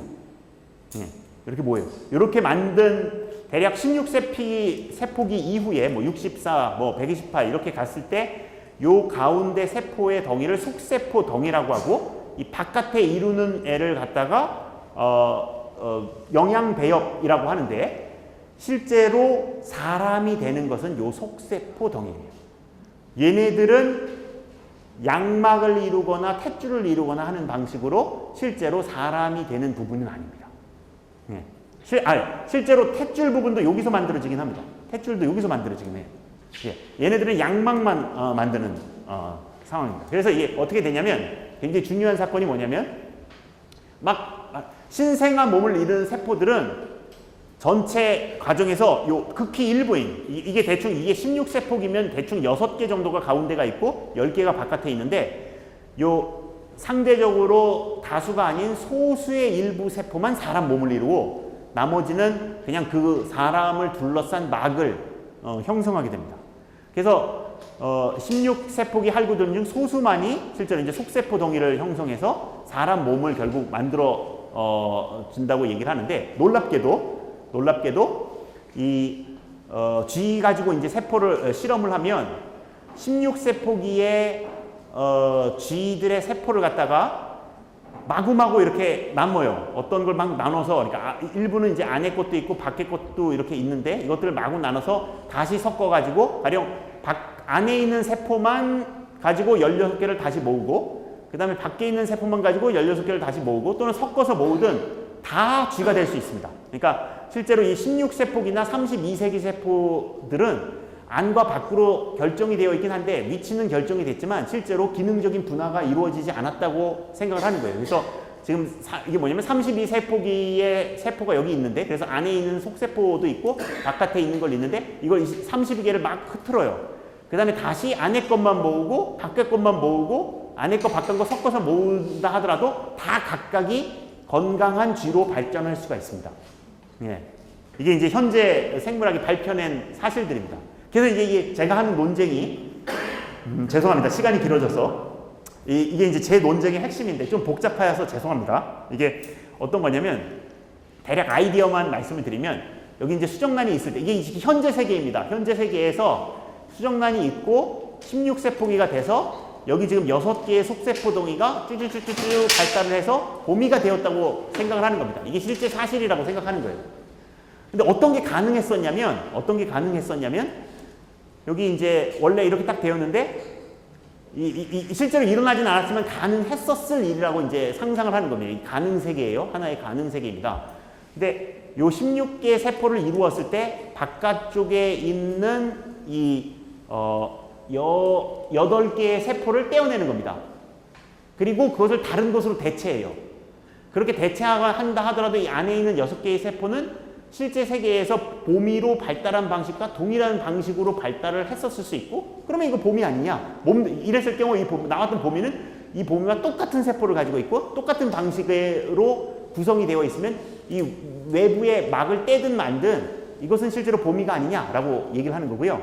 Speaker 2: 이렇게 모여요. 이렇게 만든 대략 16세포기 이후에 64, 128 이렇게 갔을 때 요 가운데 세포의 덩이를 속세포 덩이라고 하고 이 바깥에 이루는 애를 갖다가 영양배엽이라고 하는데 실제로 사람이 되는 것은 요 속세포 덩이예요. 얘네들은 양막을 이루거나 탯줄을 이루거나 하는 방식으로 실제로 사람이 되는 부분은 아닙니다. 실제로 탯줄 부분도 여기서 만들어지긴 합니다. 탯줄도 여기서 만들어지긴 해요. 얘네들은 양막만 만드는 상황입니다. 그래서 이게 어떻게 되냐면 굉장히 중요한 사건이 뭐냐면 신생아 몸을 잃은 세포들은 전체 과정에서 요 극히 일부인 이게 16세포기면 대충 6개 정도가 가운데가 있고 10개가 바깥에 있는데 요 상대적으로 다수가 아닌 소수의 일부 세포만 사람 몸을 이루고 나머지는 그냥 그 사람을 둘러싼 막을 형성하게 됩니다. 그래서 16세포기 할구들 중 소수만이 실제로 이제 속세포 덩이를 형성해서 사람 몸을 결국 만들어 준다고 얘기를 하는데 놀랍게도 이 G 가지고 이제 세포를 실험을 하면 16세포기에 G들의 세포를 갖다가 마구마구 이렇게 나눠요. 어떤 걸 막 나눠서, 그러니까 일부는 이제 안에 것도 있고 밖에 것도 이렇게 있는데 이것들을 마구 나눠서 다시 섞어가지고 가령 안에 있는 세포만 가지고 16개를 다시 모으고 그 다음에 밖에 있는 세포만 가지고 16개를 다시 모으고 또는 섞어서 모으든 다 G가 될 수 있습니다. 그러니까 실제로 이 16세포기나 32세기 세포들은 안과 밖으로 결정이 되어 있긴 한데 위치는 결정이 됐지만 실제로 기능적인 분화가 이루어지지 않았다고 생각을 하는 거예요. 그래서 지금 이게 뭐냐면 32세포기의 세포가 여기 있는데 그래서 안에 있는 속세포도 있고 바깥에 있는 걸 있는데 이걸 32개를 막 흐트러요. 그 다음에 다시 안에 것만 모으고 밖에 것만 모으고 안에 거 밖에 거 섞어서 모은다 하더라도 다 각각이 건강한 G로 발전할 수가 있습니다. 예. 이게 이제 현재 생물학이 밝혀낸 사실들입니다. 그래서 이게 제가 하는 논쟁이 죄송합니다. 시간이 길어져서 이게 이제 제 논쟁의 핵심인데 좀 복잡해서 죄송합니다. 이게 어떤 거냐면 대략 아이디어만 말씀을 드리면 여기 이제 수정란이 있을 때 이게 현재 세계입니다. 현재 세계에서 수정란이 있고 16세포기가 돼서 여기 지금 6개의 속세포 동이가 쭈쭈쭈쭈 발달을 해서 봄이가 되었다고 생각을 하는 겁니다. 이게 실제 사실이라고 생각하는 거예요. 근데 어떤 게 가능했었냐면 여기 이제 원래 이렇게 딱 되었는데 실제로 일어나진 않았지만 가능했었을 일이라고 이제 상상을 하는 겁니다. 이 가능 세계예요. 하나의 가능 세계입니다. 근데 요 16개의 세포를 이루었을 때 바깥쪽에 있는 이 8개의 세포를 떼어내는 겁니다. 그리고 그것을 다른 것으로 대체해요. 그렇게 대체한다 하더라도 이 안에 있는 6개의 세포는 실제 세계에서 봄이로 발달한 방식과 동일한 방식으로 발달을 했었을 수 있고 그러면 이거 봄이 아니냐? 이랬을 경우 나왔던 봄이는 이 봄이와 똑같은 세포를 가지고 있고 똑같은 방식으로 구성이 되어 있으면 이 외부의 막을 떼든 만든 이것은 실제로 봄이가 아니냐라고 얘기를 하는 거고요.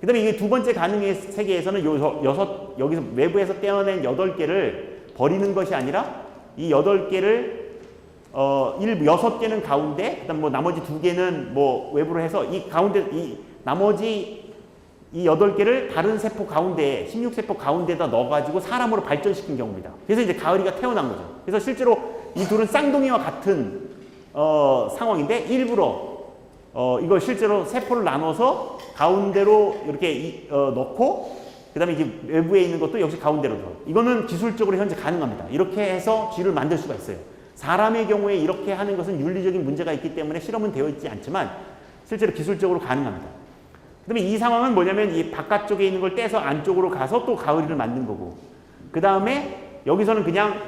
Speaker 2: 그 다음에 이게 두 번째 가능의 세계에서는 여기서 외부에서 떼어낸 8개를 버리는 것이 아니라 이 8개를 6개는 가운데, 그 다음 뭐 나머지 2개는 뭐 외부로 해서 이 가운데, 나머지 이 8개를 다른 세포 가운데에, 16세포 가운데에다 넣어가지고 사람으로 발전시킨 경우입니다. 그래서 이제 가을이가 태어난 거죠. 그래서 실제로 이 둘은 쌍둥이와 같은, 상황인데 일부러, 이걸 실제로 세포를 나눠서 가운데로 이렇게 넣고, 그 다음에 이제 외부에 있는 것도 역시 가운데로 넣어요. 이거는 기술적으로 현재 가능합니다. 이렇게 해서 G를 만들 수가 있어요. 사람의 경우에 이렇게 하는 것은 윤리적인 문제가 있기 때문에 실험은 되어 있지 않지만 실제로 기술적으로 가능합니다. 그 다음에 이 상황은 뭐냐면 이 바깥쪽에 있는 걸 떼서 안쪽으로 가서 또 가을이를 만든 거고 그 다음에 여기서는 그냥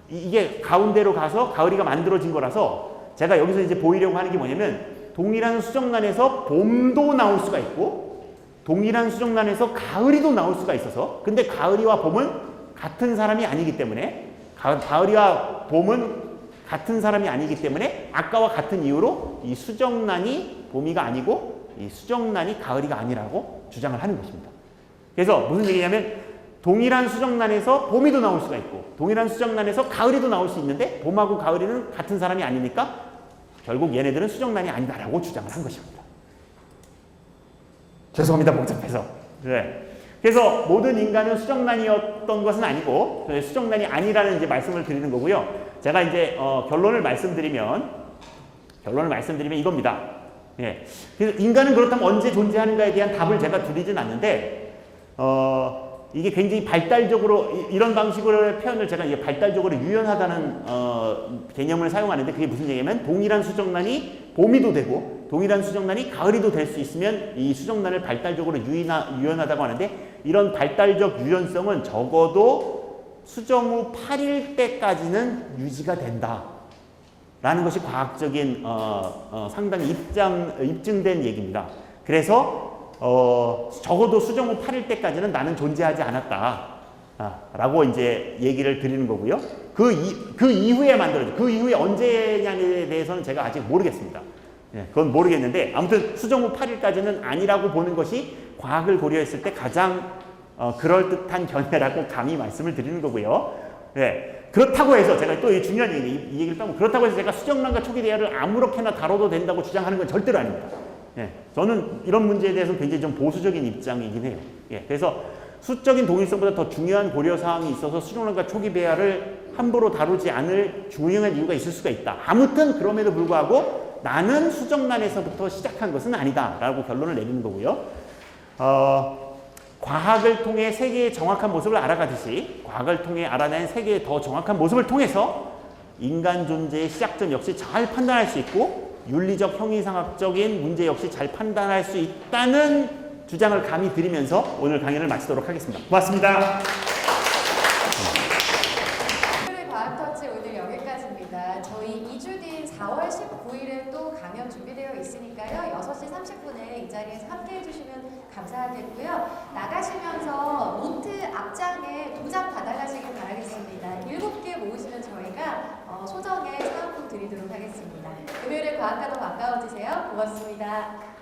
Speaker 2: 이게 가운데로 가서 가을이가 만들어진 거라서 제가 여기서 이제 보이려고 하는 게 뭐냐면 동일한 수정란에서 봄도 나올 수가 있고 동일한 수정란에서 가을이도 나올 수가 있어서 근데 가을이와 봄은 같은 사람이 아니기 때문에 가을이와 봄은 같은 사람이 아니기 때문에 아까와 같은 이유로 이 수정란이 봄이가 아니고 이 수정란이 가을이가 아니라고 주장을 하는 것입니다. 그래서 무슨 얘기냐면 동일한 수정란에서 봄이도 나올 수가 있고 동일한 수정란에서 가을이도 나올 수 있는데 봄하고 가을이는 같은 사람이 아니니까 결국 얘네들은 수정란이 아니다라고 주장을 한 것입니다. 죄송합니다. 복잡해서. 네. 그래서 모든 인간은 수정란이었던 것은 아니고 수정란이 아니라는 이제 말씀을 드리는 거고요. 제가 이제 결론을 말씀드리면 이겁니다. 예. 그래서 인간은 그렇다면 언제 존재하는가에 대한 답을 제가 드리진 않는데 이게 굉장히 발달적으로 이런 방식으로의 표현을 제가 이게 발달적으로 유연하다는 개념을 사용하는데 그게 무슨 얘기냐면 동일한 수정란이 봄이도 되고 동일한 수정란이 가을이도 될 수 있으면 이 수정란을 발달적으로 유연하다고 하는데 이런 발달적 유연성은 적어도 수정 후 8일 때까지는 유지가 된다 라는 것이 과학적인 상당히 입증된 얘기입니다. 그래서 적어도 수정 후 8일 때까지는 나는 존재하지 않았다 라고 이제 얘기를 드리는 거고요. 그 이후에 만들어진 그 이후에 언제냐에 대해서는 제가 아직 모르겠습니다. 예, 그건 모르겠는데 아무튼 수정 후 8일까지는 아니라고 보는 것이 과학을 고려했을 때 가장 그럴듯한 견해라고 감히 말씀을 드리는 거고요. 네. 그렇다고 해서 제가 또 중요한 이 얘기를 따면 그렇다고 해서 제가 수정란과 초기 대화를 아무렇게나 다뤄도 된다고 주장하는 건 절대로 아닙니다. 예, 저는 이런 문제에 대해서 굉장히 좀 보수적인 입장이긴 해요. 예, 그래서 수적인 동일성보다 더 중요한 고려 사항이 있어서 수정론과 초기 배열을 함부로 다루지 않을 중요한 이유가 있을 수가 있다. 아무튼 그럼에도 불구하고 나는 수정란에서부터 시작한 것은 아니다라고 결론을 내리는 거고요. 과학을 통해 세계의 정확한 모습을 알아가듯이 과학을 통해 알아낸 세계의 더 정확한 모습을 통해서 인간 존재의 시작점 역시 잘 판단할 수 있고 윤리적 형이상학적인 문제 역시 잘 판단할 수 있다는 주장을 감히 드리면서 오늘 강연을 마치도록 하겠습니다. 고맙습니다.
Speaker 1: 오늘의 과학터치 오늘 여기까지입니다. 저희 2주 뒤인 4월 19일에 또 강연 준비되어 있으니까요. 6시 30분에 이 자리에서 함께 해주시면 감사하겠고요. 나가시면서 노트 앞장에 도장 받아가시길 바라겠습니다. 7개 모으시면 저희가 소정의 사은품 드리도록 하겠습니다. 금요일에 과학과도 반가워지세요. 고맙습니다.